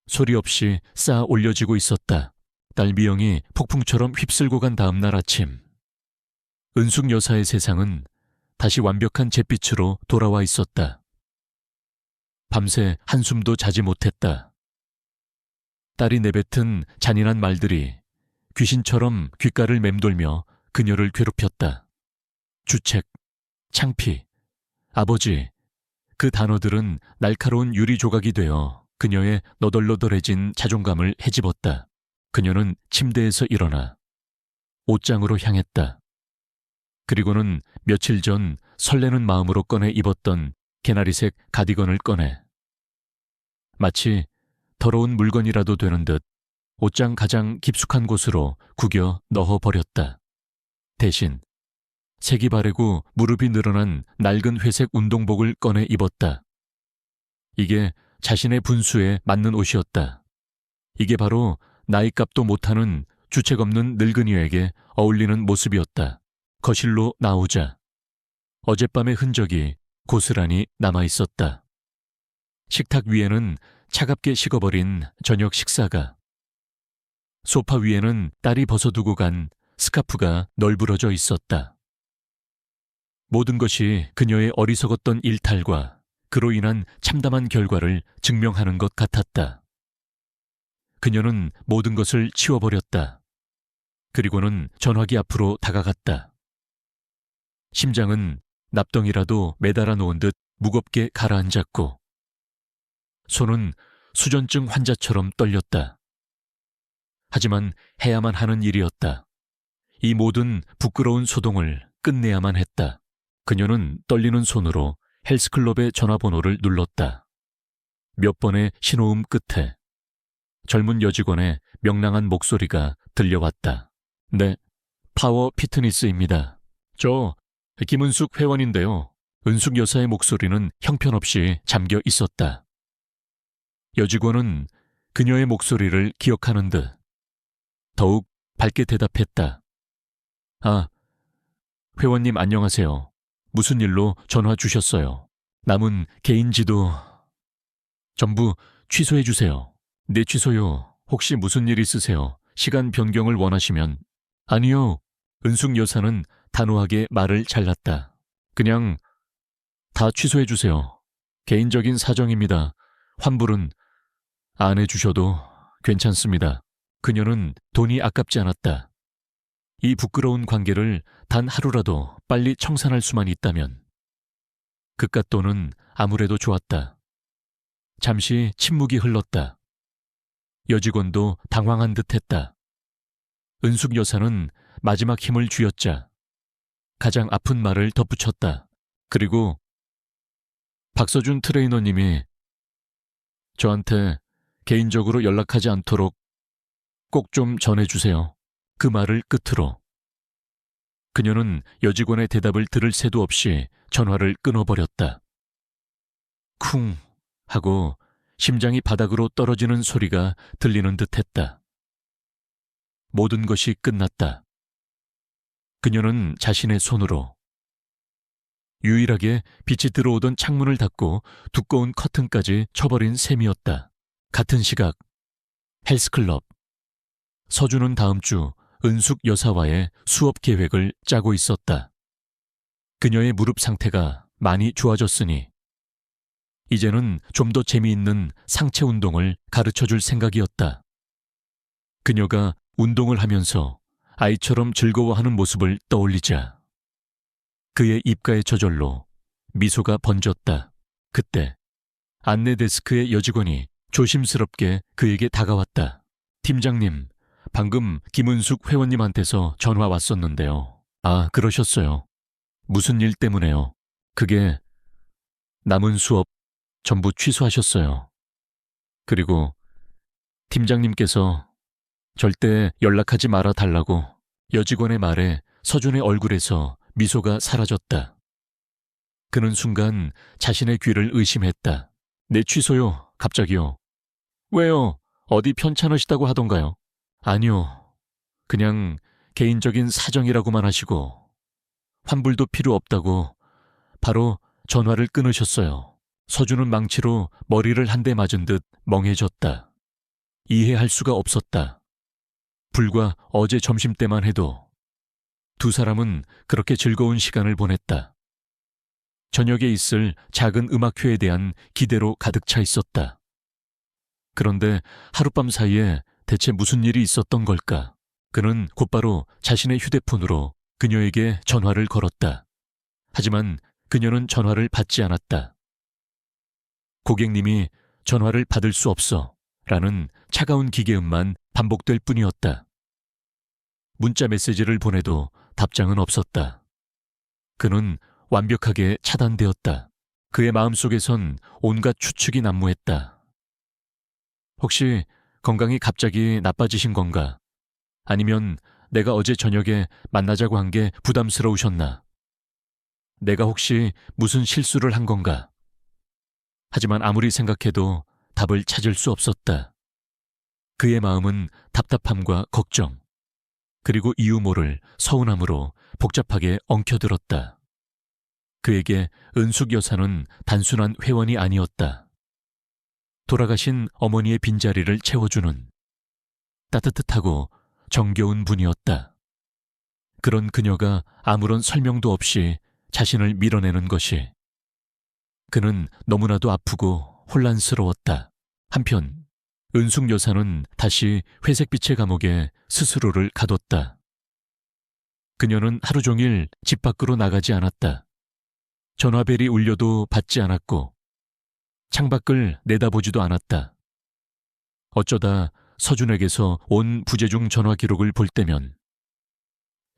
Speaker 1: 소리 없이 쌓아 올려지고 있었다. 딸미영이 폭풍처럼 휩쓸고 간 다음 날 아침, 은숙 여사의 세상은 다시 완벽한 잿빛으로 돌아와 있었다. 밤새 한숨도 자지 못했다. 딸이 내뱉은 잔인한 말들이 귀신처럼 귓가를 맴돌며 그녀를 괴롭혔다. 주책, 창피, 아버지, 그 단어들은 날카로운 유리 조각이 되어 그녀의 너덜너덜해진 자존감을 헤집었다. 그녀는 침대에서 일어나 옷장으로 향했다. 그리고는 며칠 전 설레는 마음으로 꺼내 입었던 개나리색 가디건을 꺼내 마치 더러운 물건이라도 되는 듯 옷장 가장 깊숙한 곳으로 구겨 넣어버렸다. 대신 색이 바래고 무릎이 늘어난 낡은 회색 운동복을 꺼내 입었다. 이게 자신의 분수에 맞는 옷이었다. 이게 바로 나이값도 못하는 주책 없는 늙은이에게 어울리는 모습이었다. 거실로 나오자 어젯밤의 흔적이 고스란히 남아있었다. 식탁 위에는 차갑게 식어버린 저녁 식사가, 소파 위에는 딸이 벗어두고 간 스카프가 널브러져 있었다. 모든 것이 그녀의 어리석었던 일탈과 그로 인한 참담한 결과를 증명하는 것 같았다. 그녀는 모든 것을 치워버렸다. 그리고는 전화기 앞으로 다가갔다. 심장은 납덩이라도 매달아 놓은 듯 무겁게 가라앉았고 손은 수전증 환자처럼 떨렸다. 하지만 해야만 하는 일이었다. 이 모든 부끄러운 소동을 끝내야만 했다. 그녀는 떨리는 손으로 헬스클럽의 전화번호를 눌렀다. 몇 번의 신호음 끝에 젊은 여직원의 명랑한 목소리가 들려왔다. 네, 파워 피트니스입니다. 저 김은숙 회원인데요. 은숙 여사의 목소리는 형편없이 잠겨 있었다. 여직원은 그녀의 목소리를 기억하는 듯 더욱 밝게 대답했다. 아, 회원님 안녕하세요. 무슨 일로 전화 주셨어요? 남은 개인지도 전부 취소해 주세요. 네, 취소요. 혹시 무슨 일 있으세요? 시간 변경을 원하시면. 아니요. 은숙 여사는 단호하게 말을 잘랐다. 그냥 다 취소해 주세요. 개인적인 사정입니다. 환불은 안 해주셔도 괜찮습니다. 그녀는 돈이 아깝지 않았다. 이 부끄러운 관계를 단 하루라도 빨리 청산할 수만 있다면 그깟 돈은 아무래도 좋았다. 잠시 침묵이 흘렀다. 여직원도 당황한 듯했다. 은숙 여사는 마지막 힘을 쥐었자 가장 아픈 말을 덧붙였다. 그리고 박서준 트레이너님이 저한테 개인적으로 연락하지 않도록 꼭 좀 전해주세요. 그 말을 끝으로 그녀는 여직원의 대답을 들을 새도 없이 전화를 끊어버렸다. 쿵 하고 심장이 바닥으로 떨어지는 소리가 들리는 듯했다. 모든 것이 끝났다. 그녀는 자신의 손으로 유일하게 빛이 들어오던 창문을 닫고 두꺼운 커튼까지 쳐버린 셈이었다. 같은 시각 헬스클럽. 서준은 다음 주 은숙 여사와의 수업 계획을 짜고 있었다. 그녀의 무릎 상태가 많이 좋아졌으니 이제는 좀 더 재미있는 상체 운동을 가르쳐줄 생각이었다. 그녀가 운동을 하면서 아이처럼 즐거워하는 모습을 떠올리자 그의 입가에 저절로 미소가 번졌다. 그때 안내 데스크의 여직원이 조심스럽게 그에게 다가왔다. 팀장님, 방금 김은숙 회원님한테서 전화 왔었는데요. 아, 그러셨어요. 무슨 일 때문에요? 그게 남은 수업 전부 취소하셨어요. 그리고 팀장님께서 절대 연락하지 말아 달라고. 여직원의 말에 서준의 얼굴에서 미소가 사라졌다. 그는 순간 자신의 귀를 의심했다. 네, 취소요. 갑자기요. 왜요? 어디 편찮으시다고 하던가요? 아니요. 그냥 개인적인 사정이라고만 하시고 환불도 필요 없다고 바로 전화를 끊으셨어요. 서준은 망치로 머리를 한 대 맞은 듯 멍해졌다. 이해할 수가 없었다. 불과 어제 점심때만 해도 두 사람은 그렇게 즐거운 시간을 보냈다. 저녁에 있을 작은 음악회에 대한 기대로 가득 차 있었다. 그런데 하룻밤 사이에 대체 무슨 일이 있었던 걸까? 그는 곧바로 자신의 휴대폰으로 그녀에게 전화를 걸었다. 하지만 그녀는 전화를 받지 않았다. 고객님이 전화를 받을 수 없어 라는 차가운 기계음만 반복될 뿐이었다. 문자 메시지를 보내도 답장은 없었다. 그는 완벽하게 차단되었다. 그의 마음속에선 온갖 추측이 난무했다. 혹시 건강이 갑자기 나빠지신 건가? 아니면 내가 어제 저녁에 만나자고 한 게 부담스러우셨나? 내가 혹시 무슨 실수를 한 건가? 하지만 아무리 생각해도 답을 찾을 수 없었다. 그의 마음은 답답함과 걱정, 그리고 이유 모를 서운함으로 복잡하게 엉켜들었다. 그에게 은숙 여사는 단순한 회원이 아니었다. 돌아가신 어머니의 빈자리를 채워주는 따뜻하고 정겨운 분이었다. 그런 그녀가 아무런 설명도 없이 자신을 밀어내는 것이 그는 너무나도 아프고 혼란스러웠다. 한편 은숙 여사는 다시 회색빛의 감옥에 스스로를 가뒀다. 그녀는 하루 종일 집 밖으로 나가지 않았다. 전화벨이 울려도 받지 않았고 창밖을 내다보지도 않았다. 어쩌다 서준에게서 온 부재중 전화 기록을 볼 때면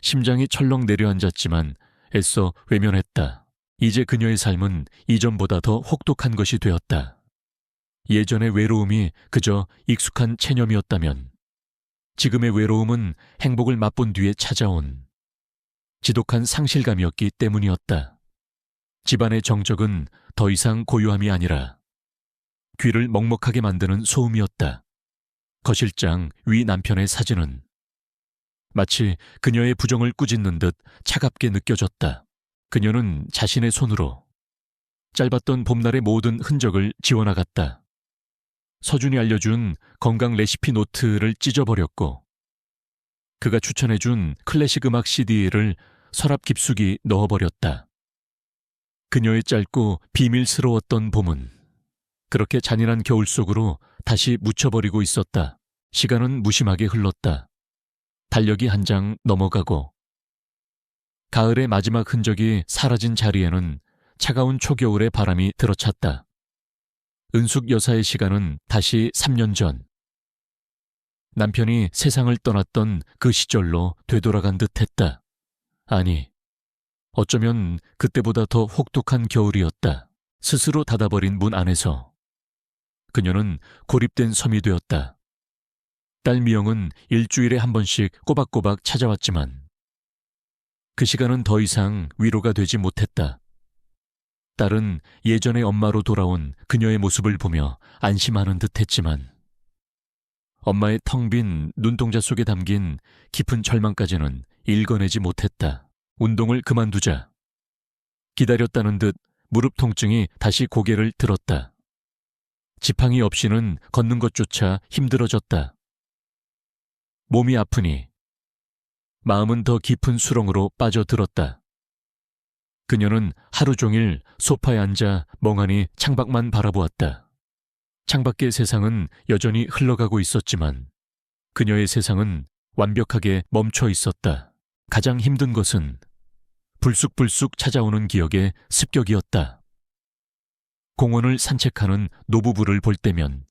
Speaker 1: 심장이 철렁 내려앉았지만 애써 외면했다. 이제 그녀의 삶은 이전보다 더 혹독한 것이 되었다. 예전의 외로움이 그저 익숙한 체념이었다면 지금의 외로움은 행복을 맛본 뒤에 찾아온 지독한 상실감이었기 때문이었다. 집안의 정적은 더 이상 고요함이 아니라 귀를 먹먹하게 만드는 소음이었다. 거실장 위 남편의 사진은 마치 그녀의 부정을 꾸짖는 듯 차갑게 느껴졌다. 그녀는 자신의 손으로 짧았던 봄날의 모든 흔적을 지워나갔다. 서준이 알려준 건강 레시피 노트를 찢어버렸고 그가 추천해준 클래식 음악 CD를 서랍 깊숙이 넣어버렸다. 그녀의 짧고 비밀스러웠던 봄은 그렇게 잔인한 겨울 속으로 다시 묻혀버리고 있었다. 시간은 무심하게 흘렀다. 달력이 한 장 넘어가고 가을의 마지막 흔적이 사라진 자리에는 차가운 초겨울의 바람이 들어찼다. 은숙 여사의 시간은 다시 3년 전 남편이 세상을 떠났던 그 시절로 되돌아간 듯했다. 아니, 어쩌면 그때보다 더 혹독한 겨울이었다. 스스로 닫아버린 문 안에서 그녀는 고립된 섬이 되었다. 딸 미영은 일주일에 한 번씩 꼬박꼬박 찾아왔지만 그 시간은 더 이상 위로가 되지 못했다. 딸은 예전의 엄마로 돌아온 그녀의 모습을 보며 안심하는 듯했지만 엄마의 텅 빈 눈동자 속에 담긴 깊은 절망까지는 읽어내지 못했다. 운동을 그만두자 기다렸다는 듯 무릎 통증이 다시 고개를 들었다. 지팡이 없이는 걷는 것조차 힘들어졌다. 몸이 아프니 마음은 더 깊은 수렁으로 빠져들었다. 그녀는 하루 종일 소파에 앉아 멍하니 창밖만 바라보았다. 창밖의 세상은 여전히 흘러가고 있었지만 그녀의 세상은 완벽하게 멈춰 있었다. 가장 힘든 것은 불쑥불쑥 찾아오는 기억의 습격이었다. 공원을 산책하는 노부부를 볼 때면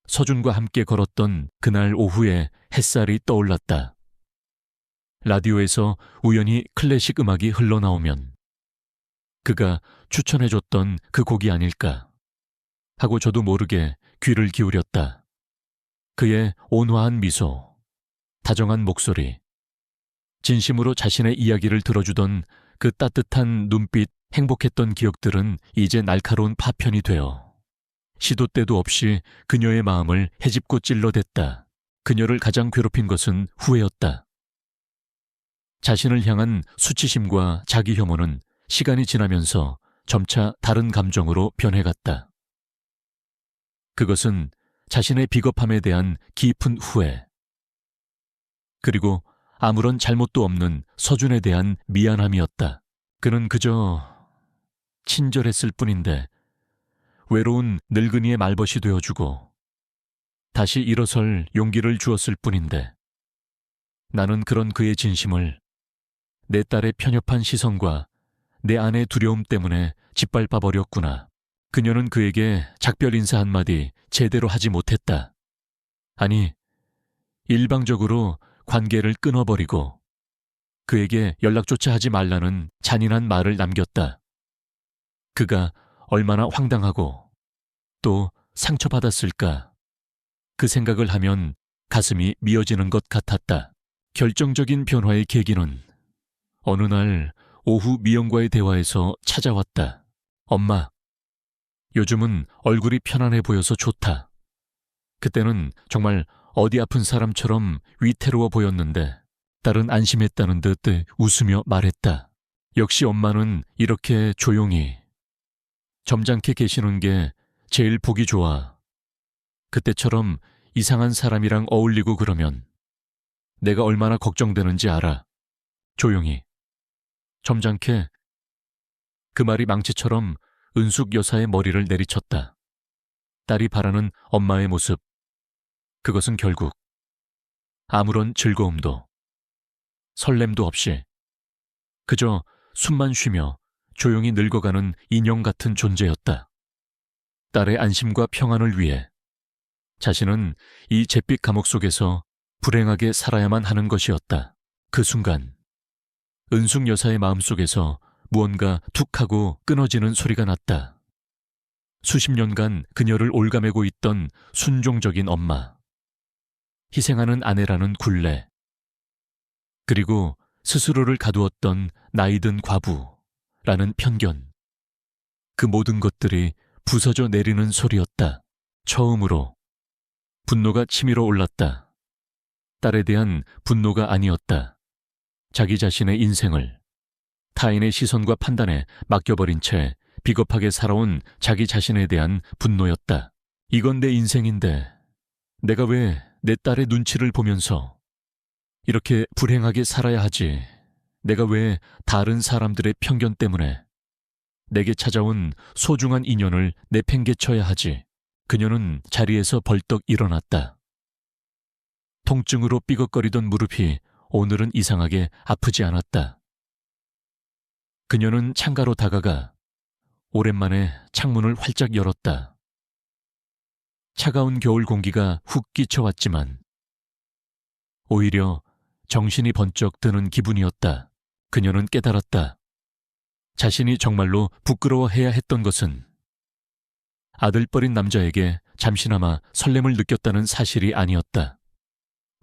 Speaker 1: 서준과 함께 걸었던 그날 오후의 햇살이 떠올랐다. 라디오에서 우연히 클래식 음악이 흘러나오면 그가 추천해줬던 그 곡이 아닐까 하고 저도 모르게 귀를 기울였다. 그의 온화한 미소, 다정한 목소리, 진심으로 자신의 이야기를 들어주던 그 따뜻한 눈빛, 행복했던 기억들은 이제 날카로운 파편이 되어 시도 때도 없이 그녀의 마음을 헤집고 찔러댔다. 그녀를 가장 괴롭힌 것은 후회였다. 자신을 향한 수치심과 자기 혐오는 시간이 지나면서 점차 다른 감정으로 변해갔다. 그것은 자신의 비겁함에 대한 깊은 후회, 그리고 아무런 잘못도 없는 서준에 대한 미안함이었다. 그는 그저 친절했을 뿐인데 외로운 늙은이의 말벗이 되어주고 다시 일어설 용기를 주었을 뿐인데 나는 그런 그의 진심을 내 딸의 편협한 시선과 내 아내의 두려움 때문에 짓밟아 버렸구나. 그녀는 그에게 작별 인사 한마디 제대로 하지 못했다. 아니, 일방적으로 관계를 끊어버리고 그에게 연락조차 하지 말라는 잔인한 말을 남겼다. 그가 얼마나 황당하고 또 상처받았을까. 그 생각을 하면 가슴이 미어지는 것 같았다. 결정적인 변화의 계기는 어느 날 오후 미영과의 대화에서 찾아왔다. 엄마, 요즘은 얼굴이 편안해 보여서 좋다. 그때는 정말 어디 아픈 사람처럼 위태로워 보였는데 딸은 안심했다는 듯 웃으며 말했다. 역시 엄마는 이렇게 조용히 점잖게 계시는 게 제일 보기 좋아. 그때처럼 이상한 사람이랑 어울리고 그러면 내가 얼마나 걱정되는지 알아. 조용히, 점잖게. 그 말이 망치처럼 은숙 여사의 머리를 내리쳤다. 딸이 바라는 엄마의 모습, 그것은 결국 아무런 즐거움도 설렘도 없이 그저 숨만 쉬며 조용히 늙어가는 인형 같은 존재였다. 딸의 안심과 평안을 위해 자신은 이 잿빛 감옥 속에서 불행하게 살아야만 하는 것이었다. 그 순간 은숙 여사의 마음속에서 무언가 툭하고 끊어지는 소리가 났다. 수십 년간 그녀를 올가매고 있던 순종적인 엄마, 희생하는 아내라는 굴레, 그리고 스스로를 가두었던 나이든 과부라는 편견, 그 모든 것들이 부서져 내리는 소리였다. 처음으로 분노가 치밀어 올랐다. 딸에 대한 분노가 아니었다. 자기 자신의 인생을 타인의 시선과 판단에 맡겨버린 채 비겁하게 살아온 자기 자신에 대한 분노였다. 이건 내 인생인데 내가 왜 내 딸의 눈치를 보면서 이렇게 불행하게 살아야 하지? 내가 왜 다른 사람들의 편견 때문에 내게 찾아온 소중한 인연을 내팽개쳐야 하지? 그녀는 자리에서 벌떡 일어났다. 통증으로 삐걱거리던 무릎이 오늘은 이상하게 아프지 않았다. 그녀는 창가로 다가가 오랜만에 창문을 활짝 열었다. 차가운 겨울 공기가 훅 끼쳐왔지만 오히려 정신이 번쩍 드는 기분이었다. 그녀는 깨달았다. 자신이 정말로 부끄러워해야 했던 것은 아들뻘인 남자에게 잠시나마 설렘을 느꼈다는 사실이 아니었다.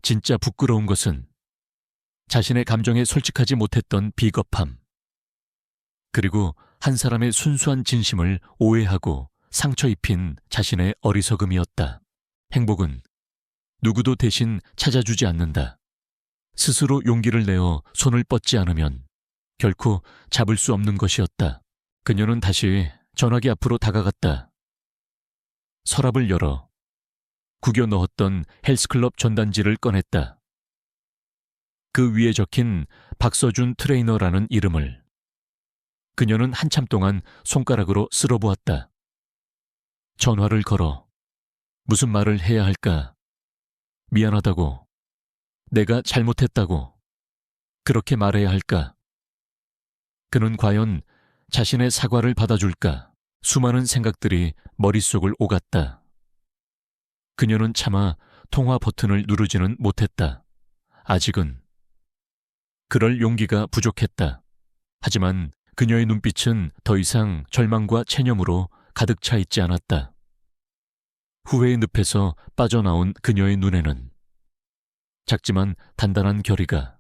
Speaker 1: 진짜 부끄러운 것은 자신의 감정에 솔직하지 못했던 비겁함, 그리고 한 사람의 순수한 진심을 오해하고 상처 입힌 자신의 어리석음이었다. 행복은 누구도 대신 찾아주지 않는다. 스스로 용기를 내어 손을 뻗지 않으면 결코 잡을 수 없는 것이었다. 그녀는 다시 전화기 앞으로 다가갔다. 서랍을 열어 구겨 넣었던 헬스클럽 전단지를 꺼냈다. 그 위에 적힌 박서준 트레이너라는 이름을 그녀는 한참 동안 손가락으로 쓸어보았다. 전화를 걸어 무슨 말을 해야 할까 미안하다고, 내가 잘못했다고 그렇게 말해야 할까? 그는 과연 자신의 사과를 받아줄까? 수많은 생각들이 머릿속을 오갔다. 그녀는 차마 통화 버튼을 누르지는 못했다. 아직은. 그럴 용기가 부족했다. 하지만 그녀의 눈빛은 더 이상 절망과 체념으로 가득 차 있지 않았다. 후회의 늪에서 빠져나온 그녀의 눈에는 작지만 단단한 결의가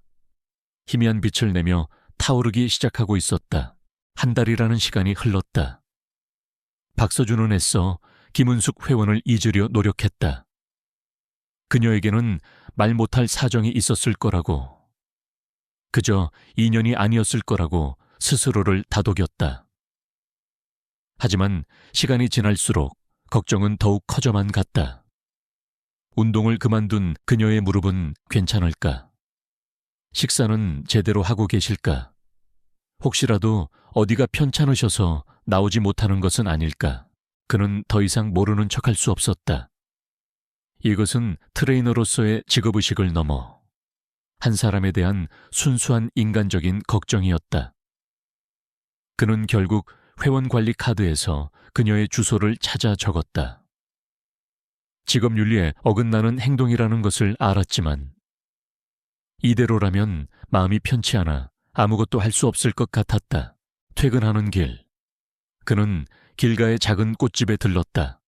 Speaker 1: 희미한 빛을 내며 타오르기 시작하고 있었다. 한 달이라는 시간이 흘렀다. 박서준은 애써 김은숙 회원을 잊으려 노력했다. 그녀에게는 말 못할 사정이 있었을 거라고, 그저 인연이 아니었을 거라고 스스로를 다독였다. 하지만 시간이 지날수록 걱정은 더욱 커져만 갔다. 운동을 그만둔 그녀의 무릎은 괜찮을까? 식사는 제대로 하고 계실까? 혹시라도 어디가 편찮으셔서 나오지 못하는 것은 아닐까? 그는 더 이상 모르는 척할 수 없었다. 이것은 트레이너로서의 직업의식을 넘어 한 사람에 대한 순수한 인간적인 걱정이었다. 그는 결국 회원관리 카드에서 그녀의 주소를 찾아 적었다. 직업윤리에 어긋나는 행동이라는 것을 알았지만 이대로라면 마음이 편치 않아 아무것도 할 수 없을 것 같았다. 퇴근하는 길, 그는 길가의 작은 꽃집에 들렀다.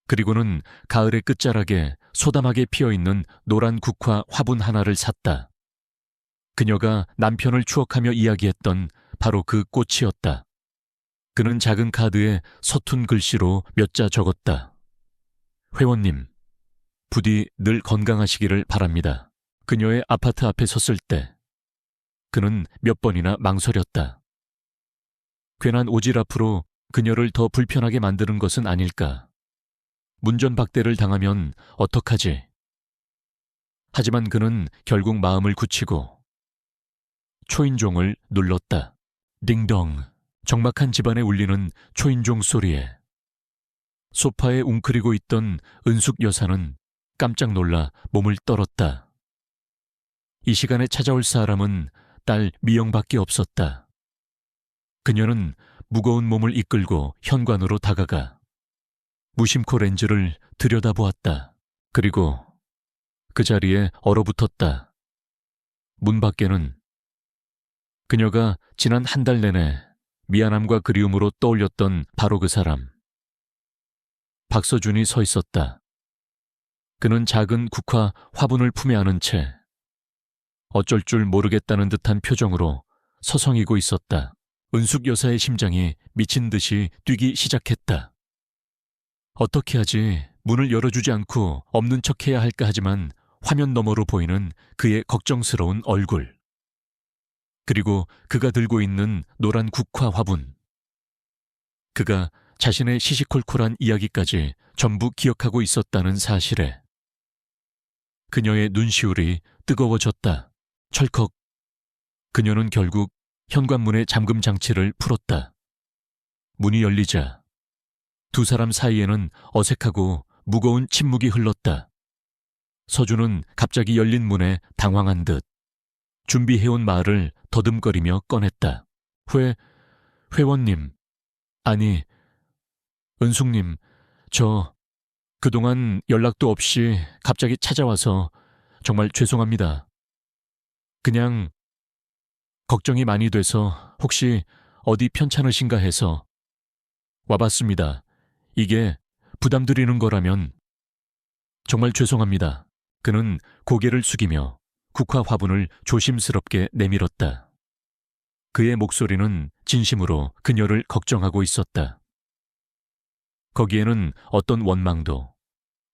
Speaker 1: 그리고는 가을의 끝자락에 소담하게 피어있는 노란 국화 화분 하나를 샀다. 그녀가 남편을 추억하며 이야기했던 바로 그 꽃이었다. 그는 작은 카드에 서툰 글씨로 몇 자 적었다. 회원님, 부디 늘 건강하시기를 바랍니다. 그녀의 아파트 앞에 섰을 때 그는 몇 번이나 망설였다. 괜한 오질 앞으로 그녀를 더 불편하게 만드는 것은 아닐까? 문전박대를 당하면 어떡하지? 하지만 그는 결국 마음을 굳히고 초인종을 눌렀다. 딩동. 적막한 집안에 울리는 초인종 소리에 소파에 웅크리고 있던 은숙 여사는 깜짝 놀라 몸을 떨었다. 이 시간에 찾아올 사람은 딸 미영밖에 없었다. 그녀는 무거운 몸을 이끌고 현관으로 다가가 무심코 렌즈를 들여다보았다. 그리고 그 자리에 얼어붙었다. 문 밖에는 그녀가 지난 한 달 내내 미안함과 그리움으로 떠올렸던 바로 그 사람, 박서준이 서 있었다. 그는 작은 국화 화분을 품에 안은 채 어쩔 줄 모르겠다는 듯한 표정으로 서성이고 있었다. 은숙 여사의 심장이 미친 듯이 뛰기 시작했다. 어떻게 하지? 문을 열어주지 않고 없는 척해야 할까 하지만 화면 너머로 보이는 그의 걱정스러운 얼굴. 그리고 그가 들고 있는 노란 국화 화분. 그가 자신의 시시콜콜한 이야기까지 전부 기억하고 있었다는 사실에 그녀의 눈시울이 뜨거워졌다. 철컥. 그녀는 결국 현관문의 잠금 장치를 풀었다. 문이 열리자 두 사람 사이에는 어색하고 무거운 침묵이 흘렀다. 서준은 갑자기 열린 문에 당황한 듯 준비해온 말을 더듬거리며 꺼냈다. 회원님, 아니, 은숙님, 저 그동안 연락도 없이 갑자기 찾아와서 정말 죄송합니다. 그냥 걱정이 많이 돼서 혹시 어디 편찮으신가 해서 와봤습니다. 이게 부담드리는 거라면 정말 죄송합니다. 그는 고개를 숙이며 국화 화분을 조심스럽게 내밀었다. 그의 목소리는 진심으로 그녀를 걱정하고 있었다. 거기에는 어떤 원망도,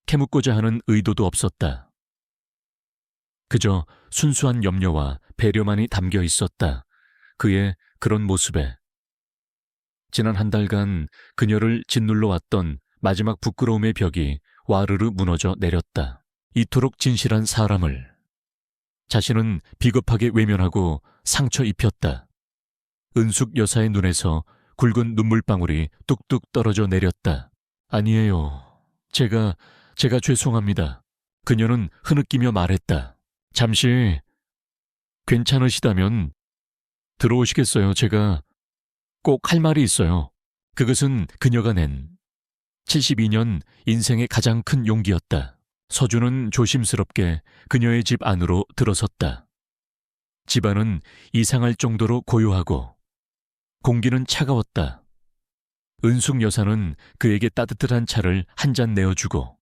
Speaker 1: 캐묻고자 하는 의도도 없었다. 그저 순수한 염려와 배려만이 담겨 있었다. 그의 그런 모습에. 지난 한 달간 그녀를 짓눌러 왔던 마지막 부끄러움의 벽이 와르르 무너져 내렸다. 이토록 진실한 사람을 자신은 비겁하게 외면하고 상처 입혔다. 은숙 여사의 눈에서 굵은 눈물방울이 뚝뚝 떨어져 내렸다. 아니에요. 제가 죄송합니다. 그녀는 흐느끼며 말했다. 잠시 괜찮으시다면 들어오시겠어요? 제가 꼭 할 말이 있어요. 그것은 그녀가 낸 72년 인생의 가장 큰 용기였다. 서준은 조심스럽게 그녀의 집 안으로 들어섰다. 집안은 이상할 정도로 고요하고 공기는 차가웠다. 은숙 여사는 그에게 따뜻한 차를 한 잔 내어주고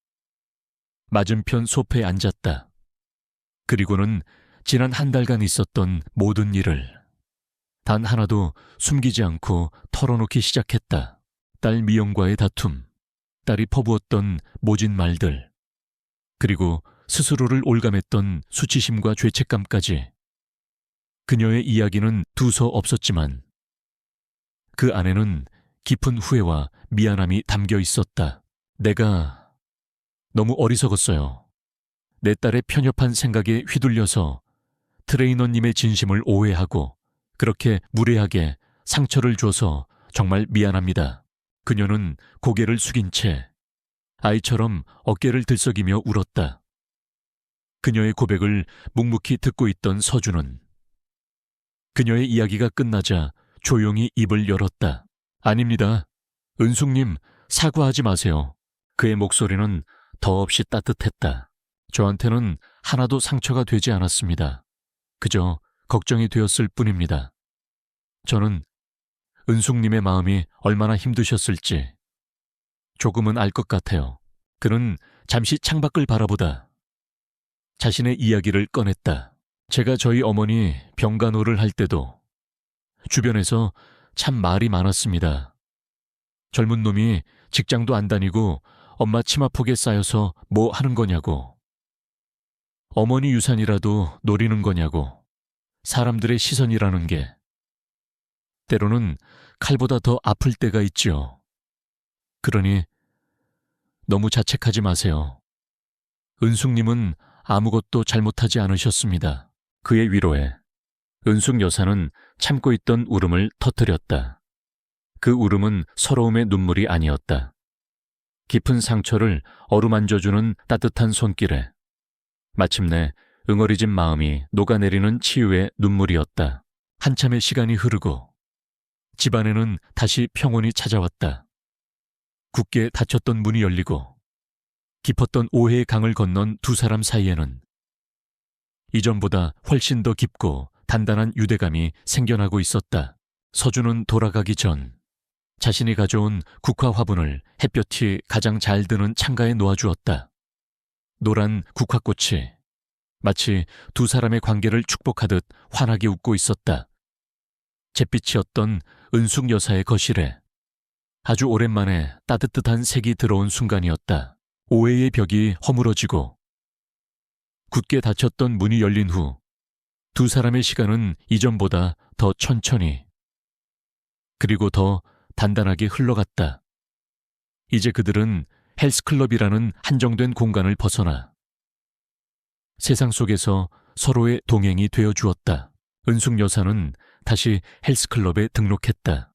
Speaker 1: 맞은편 소파에 앉았다. 그리고는 지난 한 달간 있었던 모든 일을 단 하나도 숨기지 않고 털어놓기 시작했다. 딸 미영과의 다툼, 딸이 퍼부었던 모진 말들, 그리고 스스로를 올감했던 수치심과 죄책감까지. 그녀의 이야기는 두서 없었지만 그 안에는 깊은 후회와 미안함이 담겨 있었다. 내가 너무 어리석었어요. 내 딸의 편협한 생각에 휘둘려서 트레이너님의 진심을 오해하고 그렇게 무례하게 상처를 줘서 정말 미안합니다. 그녀는 고개를 숙인 채 아이처럼 어깨를 들썩이며 울었다. 그녀의 고백을 묵묵히 듣고 있던 서준은 그녀의 이야기가 끝나자 조용히 입을 열었다. 아닙니다. 은숙님, 사과하지 마세요. 그의 목소리는 더없이 따뜻했다. 저한테는 하나도 상처가 되지 않았습니다. 그저 걱정이 되었을 뿐입니다. 저는 은숙님의 마음이 얼마나 힘드셨을지 조금은 알 것 같아요. 그는 잠시 창밖을 바라보다 자신의 이야기를 꺼냈다. 제가 저희 어머니 병간호를 할 때도 주변에서 참 말이 많았습니다. 젊은 놈이 직장도 안 다니고 엄마 치마폭에 쌓여서 뭐 하는 거냐고. 어머니 유산이라도 노리는 거냐고. 사람들의 시선이라는 게 때로는 칼보다 더 아플 때가 있지요. 그러니 너무 자책하지 마세요. 은숙님은 아무것도 잘못하지 않으셨습니다. 그의 위로에 은숙 여사는 참고 있던 울음을 터뜨렸다. 그 울음은 서러움의 눈물이 아니었다. 깊은 상처를 어루만져주는 따뜻한 손길에 마침내 응어리진 마음이 녹아내리는 치유의 눈물이었다. 한참의 시간이 흐르고 집안에는 다시 평온이 찾아왔다. 굳게 닫혔던 문이 열리고 깊었던 오해의 강을 건넌 두 사람 사이에는 이전보다 훨씬 더 깊고 단단한 유대감이 생겨나고 있었다. 서준은 돌아가기 전 자신이 가져온 국화 화분을 햇볕이 가장 잘 드는 창가에 놓아주었다. 노란 국화꽃이 마치 두 사람의 관계를 축복하듯 환하게 웃고 있었다. 잿빛이었던 은숙 여사의 거실에 아주 오랜만에 따뜻한 색이 들어온 순간이었다. 오해의 벽이 허물어지고 굳게 닫혔던 문이 열린 후 두 사람의 시간은 이전보다 더 천천히 그리고 더 단단하게 흘러갔다. 이제 그들은 헬스클럽이라는 한정된 공간을 벗어나 세상 속에서 서로의 동행이 되어 주었다. 은숙 여사는 다시 헬스클럽에 등록했다.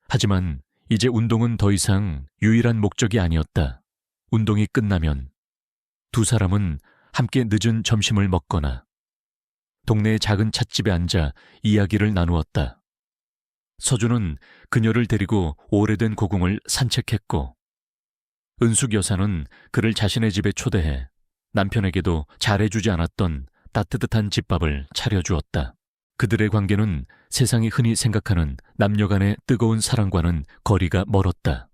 Speaker 1: 하지만 이제 운동은 더 이상 유일한 목적이 아니었다. 운동이 끝나면 두 사람은 함께 늦은 점심을 먹거나 동네의 작은 찻집에 앉아 이야기를 나누었다. 서준은 그녀를 데리고 오래된 고궁을 산책했고 은숙 여사는 그를 자신의 집에 초대해 남편에게도 잘해주지 않았던 따뜻한 집밥을 차려주었다. 그들의 관계는 세상이 흔히 생각하는 남녀 간의 뜨거운 사랑과는 거리가 멀었다.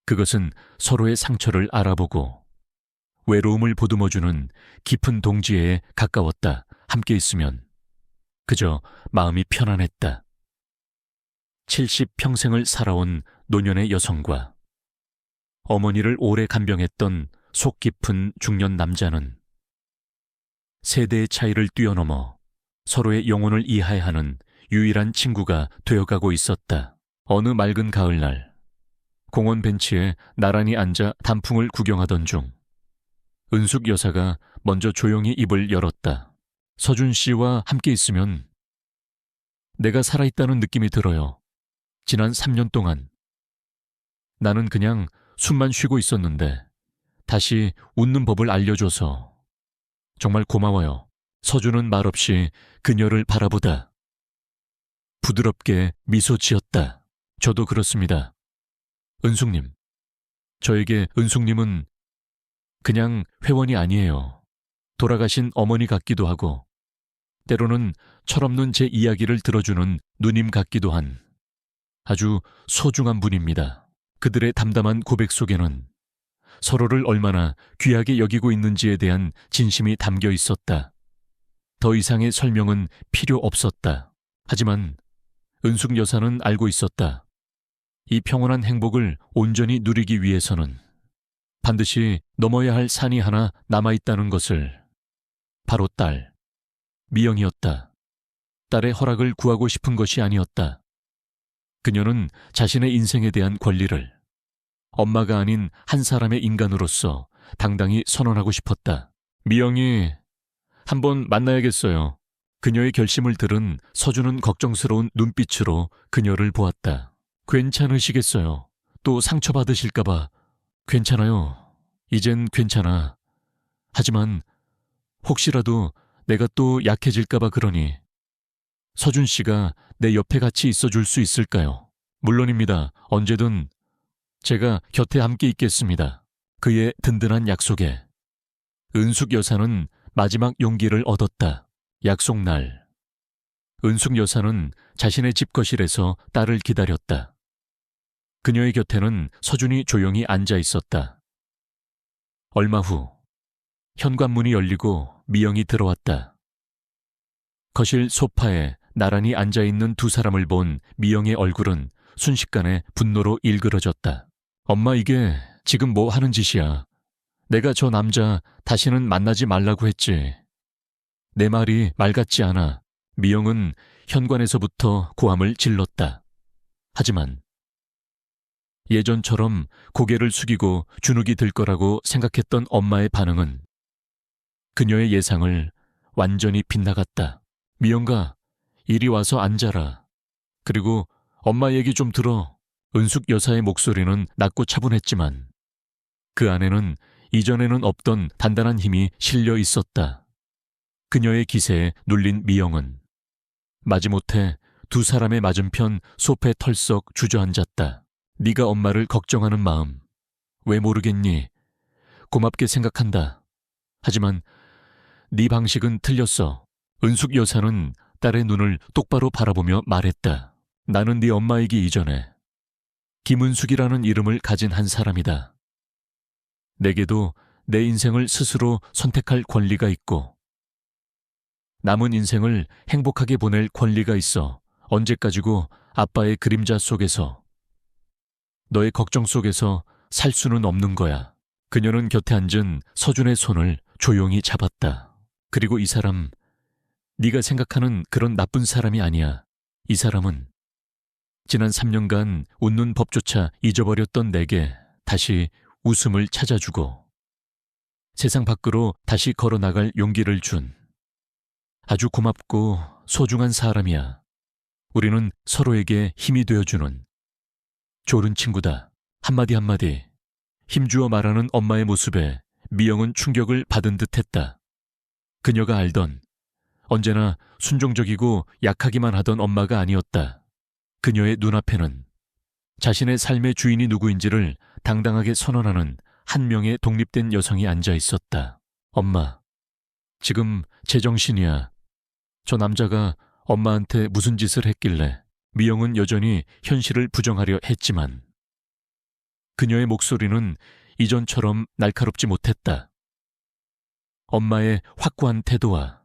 Speaker 1: 그것은 서로의 상처를 알아보고 외로움을 보듬어주는 깊은 동지애에 가까웠다. 함께 있으면 그저 마음이 편안했다. 70평생을 살아온 노년의 여성과 어머니를 오래 간병했던 속 깊은 중년 남자는 세대의 차이를 뛰어넘어 서로의 영혼을 이해하는 유일한 친구가 되어가고 있었다. 어느 맑은 가을날 공원 벤치에 나란히 앉아 단풍을 구경하던 중 은숙 여사가 먼저 조용히 입을 열었다. 서준 씨와 함께 있으면 내가 살아있다는 느낌이 들어요. 지난 3년 동안 나는 그냥 숨만 쉬고 있었는데 다시 웃는 법을 알려줘서 정말 고마워요. 서준은 말없이 그녀를 바라보다 부드럽게 미소 지었다. 저도 그렇습니다. 은숙님, 저에게 은숙님은 그냥 회원이 아니에요. 돌아가신 어머니 같기도 하고 때로는 철없는 제 이야기를 들어주는 누님 같기도 한 아주 소중한 분입니다. 그들의 담담한 고백 속에는 서로를 얼마나 귀하게 여기고 있는지에 대한 진심이 담겨 있었다. 더 이상의 설명은 필요 없었다. 하지만 은숙 여사는 알고 있었다. 이 평온한 행복을 온전히 누리기 위해서는 반드시 넘어야 할 산이 하나 남아있다는 것을. 바로 딸, 미영이었다. 딸의 허락을 구하고 싶은 것이 아니었다. 그녀는 자신의 인생에 대한 권리를 엄마가 아닌 한 사람의 인간으로서 당당히 선언하고 싶었다. 미영이 한번 만나야겠어요. 그녀의 결심을 들은 서준은 걱정스러운 눈빛으로 그녀를 보았다. 괜찮으시겠어요? 또 상처받으실까봐. 괜찮아요. 이젠 괜찮아. 하지만 혹시라도 내가 또 약해질까봐 그러니 서준 씨가 내 옆에 같이 있어줄 수 있을까요? 물론입니다. 언제든 제가 곁에 함께 있겠습니다. 그의 든든한 약속에 은숙 여사는 마지막 용기를 얻었다. 약속 날, 은숙 여사는 자신의 집 거실에서 딸을 기다렸다. 그녀의 곁에는 서준이 조용히 앉아 있었다. 얼마 후 현관문이 열리고 미영이 들어왔다. 거실 소파에 나란히 앉아있는 두 사람을 본 미영의 얼굴은 순식간에 분노로 일그러졌다. 엄마, 이게 지금 뭐 하는 짓이야. 내가 저 남자 다시는 만나지 말라고 했지. 내 말이 말 같지 않아. 미영은 현관에서부터 고함을 질렀다. 하지만 예전처럼 고개를 숙이고 주눅이 들 거라고 생각했던 엄마의 반응은 그녀의 예상을 완전히 빗나갔다. 미영가, 이리 와서 앉아라. 그리고 엄마 얘기 좀 들어. 은숙 여사의 목소리는 낮고 차분했지만 그 안에는 이전에는 없던 단단한 힘이 실려 있었다. 그녀의 기세에 눌린 미영은 마지못해 두 사람의 맞은편 소파에 털썩 주저앉았다. 네가 엄마를 걱정하는 마음 왜 모르겠니? 고맙게 생각한다. 하지만 네 방식은 틀렸어. 은숙 여사는 딸의 눈을 똑바로 바라보며 말했다. 나는 네 엄마이기 이전에 김은숙이라는 이름을 가진 한 사람이다. 내게도 내 인생을 스스로 선택할 권리가 있고 남은 인생을 행복하게 보낼 권리가 있어. 언제까지고 아빠의 그림자 속에서, 너의 걱정 속에서 살 수는 없는 거야. 그녀는 곁에 앉은 서준의 손을 조용히 잡았다. 그리고 이 사람, 네가 생각하는 그런 나쁜 사람이 아니야. 이 사람은 지난 3년간 웃는 법조차 잊어버렸던 내게 다시 웃음을 찾아주고 세상 밖으로 다시 걸어나갈 용기를 준 아주 고맙고 소중한 사람이야. 우리는 서로에게 힘이 되어주는 좋은 친구다. 한마디 한마디 힘주어 말하는 엄마의 모습에 미영은 충격을 받은 듯했다. 그녀가 알던 언제나 순종적이고 약하기만 하던 엄마가 아니었다. 그녀의 눈앞에는 자신의 삶의 주인이 누구인지를 당당하게 선언하는 한 명의 독립된 여성이 앉아 있었다. 엄마, 지금 제정신이야. 저 남자가 엄마한테 무슨 짓을 했길래. 미영은 여전히 현실을 부정하려 했지만 그녀의 목소리는 이전처럼 날카롭지 못했다. 엄마의 확고한 태도와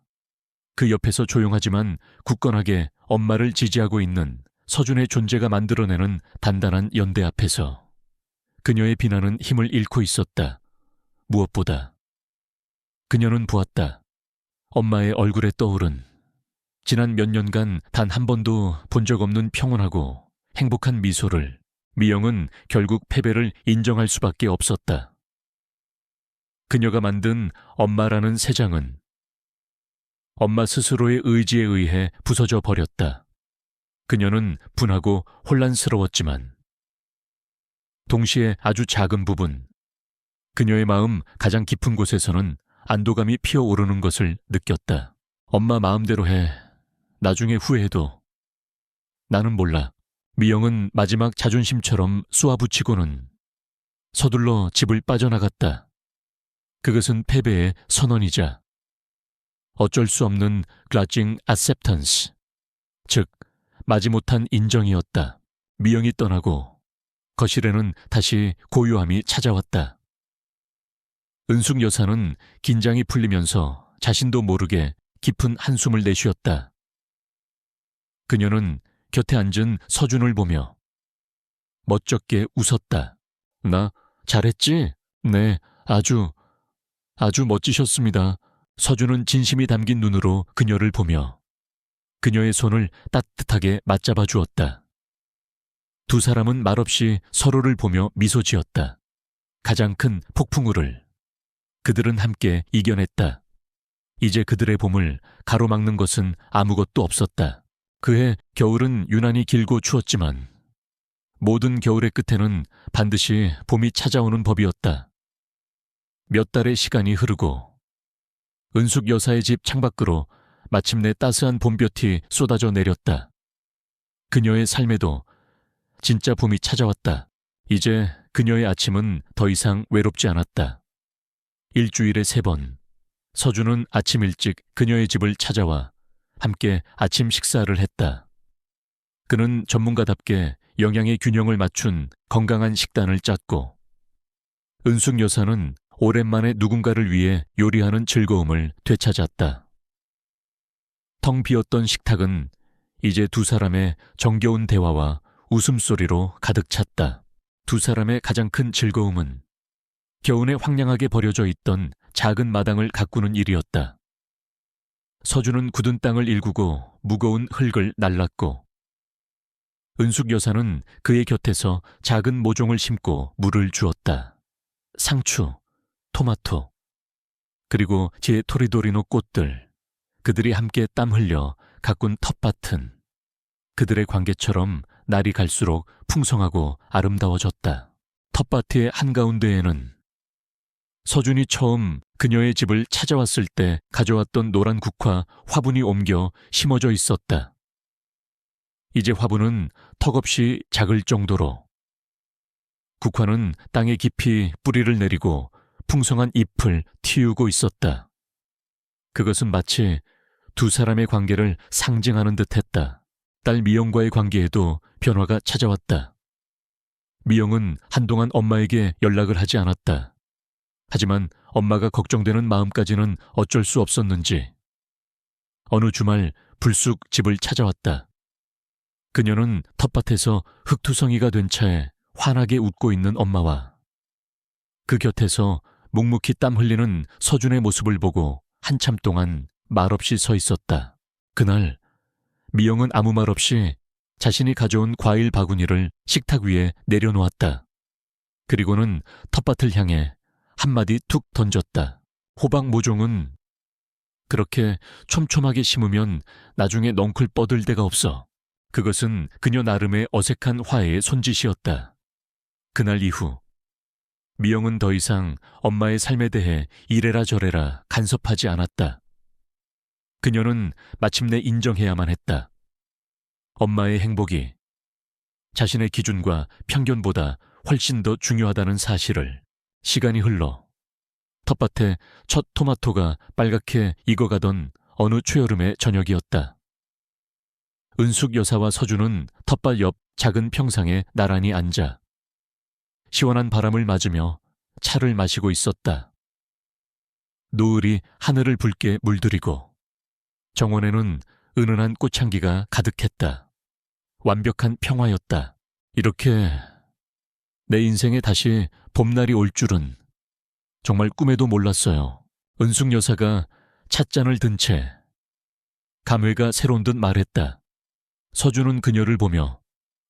Speaker 1: 그 옆에서 조용하지만 굳건하게 엄마를 지지하고 있는 서준의 존재가 만들어내는 단단한 연대 앞에서 그녀의 비난은 힘을 잃고 있었다. 무엇보다 그녀는 보았다. 엄마의 얼굴에 떠오른 지난 몇 년간 단 한 번도 본 적 없는 평온하고 행복한 미소를. 미영은 결국 패배를 인정할 수밖에 없었다. 그녀가 만든 엄마라는 새 장은 엄마 스스로의 의지에 의해 부서져 버렸다. 그녀는 분하고 혼란스러웠지만 동시에 아주 작은 부분, 그녀의 마음 가장 깊은 곳에서는 안도감이 피어오르는 것을 느꼈다. 엄마 마음대로 해. 나중에 후회해도. 나는 몰라. 미영은 마지막 자존심처럼 쏘아붙이고는 서둘러 집을 빠져나갔다. 그것은 패배의 선언이자 어쩔 수 없는 grudging acceptance, 즉 마지못한 인정이었다. 미영이 떠나고 거실에는 다시 고요함이 찾아왔다. 은숙 여사는 긴장이 풀리면서 자신도 모르게 깊은 한숨을 내쉬었다. 그녀는 곁에 앉은 서준을 보며 멋쩍게 웃었다. 나 잘했지? 네, 아주 멋지셨습니다. 서준은 진심이 담긴 눈으로 그녀를 보며 그녀의 손을 따뜻하게 맞잡아 주었다. 두 사람은 말없이 서로를 보며 미소 지었다. 가장 큰 폭풍우를 그들은 함께 이겨냈다. 이제 그들의 봄을 가로막는 것은 아무것도 없었다. 그해 겨울은 유난히 길고 추웠지만 모든 겨울의 끝에는 반드시 봄이 찾아오는 법이었다. 몇 달의 시간이 흐르고 은숙 여사의 집 창밖으로 마침내 따스한 봄볕이 쏟아져 내렸다. 그녀의 삶에도 진짜 봄이 찾아왔다. 이제 그녀의 아침은 더 이상 외롭지 않았다. 일주일에 3번, 서준은 아침 일찍 그녀의 집을 찾아와 함께 아침 식사를 했다. 그는 전문가답게 영양의 균형을 맞춘 건강한 식단을 짰고 은숙 여사는 오랜만에 누군가를 위해 요리하는 즐거움을 되찾았다. 텅 비었던 식탁은 이제 두 사람의 정겨운 대화와 웃음소리로 가득 찼다. 두 사람의 가장 큰 즐거움은 겨우내 황량하게 버려져 있던 작은 마당을 가꾸는 일이었다. 서준은 굳은 땅을 일구고 무거운 흙을 날랐고 은숙 여사는 그의 곁에서 작은 모종을 심고 물을 주었다. 상추, 토마토, 그리고 제 토리도리노 꽃들, 그들이 함께 땀 흘려 가꾼 텃밭은 그들의 관계처럼 날이 갈수록 풍성하고 아름다워졌다. 텃밭의 한가운데에는 서준이 처음 그녀의 집을 찾아왔을 때 가져왔던 노란 국화 화분이 옮겨 심어져 있었다. 이제 화분은 턱없이 작을 정도로 국화는 땅에 깊이 뿌리를 내리고 풍성한 잎을 틔우고 있었다. 그것은 마치 두 사람의 관계를 상징하는 듯했다. 딸 미영과의 관계에도 변화가 찾아왔다. 미영은 한동안 엄마에게 연락을 하지 않았다. 하지만 엄마가 걱정되는 마음까지는 어쩔 수 없었는지 어느 주말 불쑥 집을 찾아왔다. 그녀는 텃밭에서 흙투성이가 된 차에 환하게 웃고 있는 엄마와 그 곁에서 묵묵히 땀 흘리는 서준의 모습을 보고 한참 동안 말없이 서 있었다. 그날 미영은 아무 말 없이 자신이 가져온 과일 바구니를 식탁 위에 내려놓았다. 그리고는 텃밭을 향해 한마디 툭 던졌다. 호박 모종은 그렇게 촘촘하게 심으면 나중에 넝클 뻗을 데가 없어. 그것은 그녀 나름의 어색한 화해의 손짓이었다. 그날 이후 미영은 더 이상 엄마의 삶에 대해 이래라 저래라 간섭하지 않았다. 그녀는 마침내 인정해야만 했다. 엄마의 행복이 자신의 기준과 편견보다 훨씬 더 중요하다는 사실을. 시간이 흘러 텃밭에 첫 토마토가 빨갛게 익어가던 어느 초여름의 저녁이었다. 은숙 여사와 서준은 텃밭 옆 작은 평상에 나란히 앉아 시원한 바람을 맞으며 차를 마시고 있었다. 노을이 하늘을 붉게 물들이고 정원에는 은은한 꽃향기가 가득했다. 완벽한 평화였다. 이렇게 내 인생에 다시 봄날이 올 줄은 정말 꿈에도 몰랐어요. 은숙 여사가 찻잔을 든 채 감회가 새로운 듯 말했다. 서준은 그녀를 보며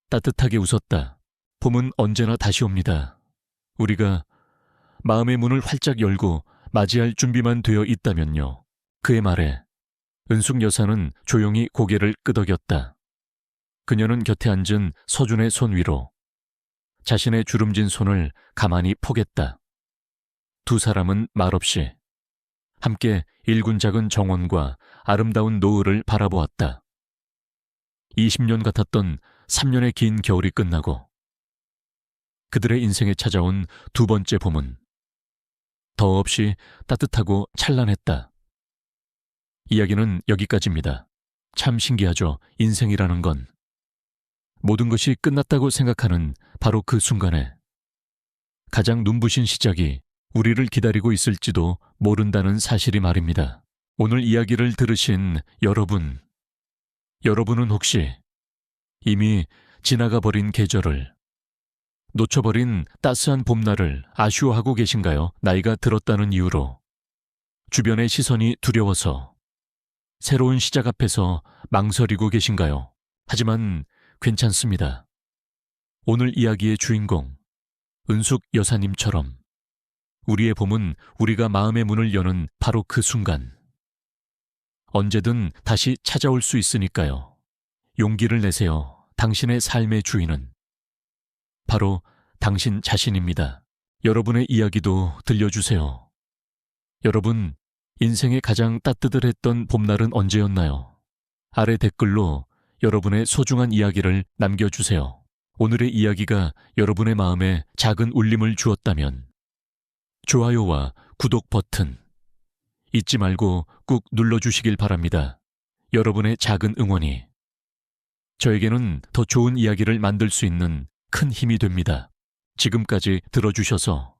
Speaker 1: 따뜻하게 웃었다. 봄은 언제나 다시 옵니다. 우리가 마음의 문을 활짝 열고 맞이할 준비만 되어 있다면요. 그의 말에 은숙 여사는 조용히 고개를 끄덕였다. 그녀는 곁에 앉은 서준의 손 위로 자신의 주름진 손을 가만히 포겠다. 두 사람은 말없이 함께 일군 작은 정원과 아름다운 노을을 바라보았다. 20년 같았던 3년의 긴 겨울이 끝나고 그들의 인생에 찾아온 두 번째 봄은 더없이 따뜻하고 찬란했다. 이야기는 여기까지입니다. 참 신기하죠. 인생이라는 건. 모든 것이 끝났다고 생각하는 바로 그 순간에 가장 눈부신 시작이 우리를 기다리고 있을지도 모른다는 사실이 말입니다. 오늘 이야기를 들으신 여러분은 혹시 이미 지나가 버린 계절을, 놓쳐버린 따스한 봄날을 아쉬워하고 계신가요? 나이가 들었다는 이유로 주변의 시선이 두려워서 새로운 시작 앞에서 망설이고 계신가요? 하지만 괜찮습니다. 오늘 이야기의 주인공 은숙 여사님처럼 우리의 봄은 우리가 마음의 문을 여는 바로 그 순간 언제든 다시 찾아올 수 있으니까요. 용기를 내세요. 당신의 삶의 주인은 바로 당신 자신입니다. 여러분의 이야기도 들려주세요. 여러분, 인생의 가장 따뜻했던 봄날은 언제였나요? 아래 댓글로 여러분의 소중한 이야기를 남겨주세요. 오늘의 이야기가 여러분의 마음에 작은 울림을 주었다면 좋아요와 구독 버튼 잊지 말고 꾹 눌러주시길 바랍니다. 여러분의 작은 응원이 저에게는 더 좋은 이야기를 만들 수 있는 큰 힘이 됩니다. 지금까지 들어주셔서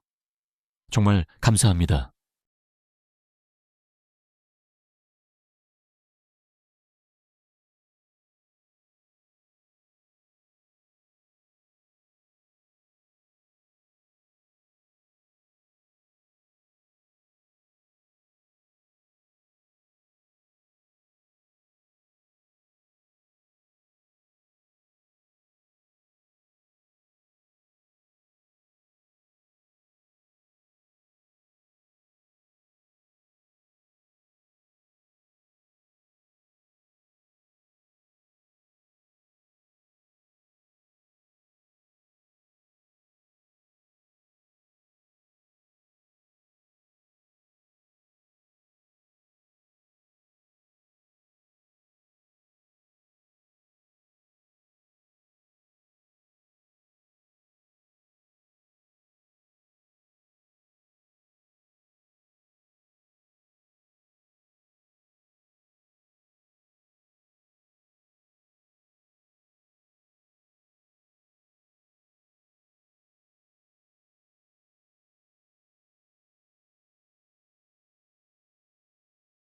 Speaker 1: 정말 감사합니다.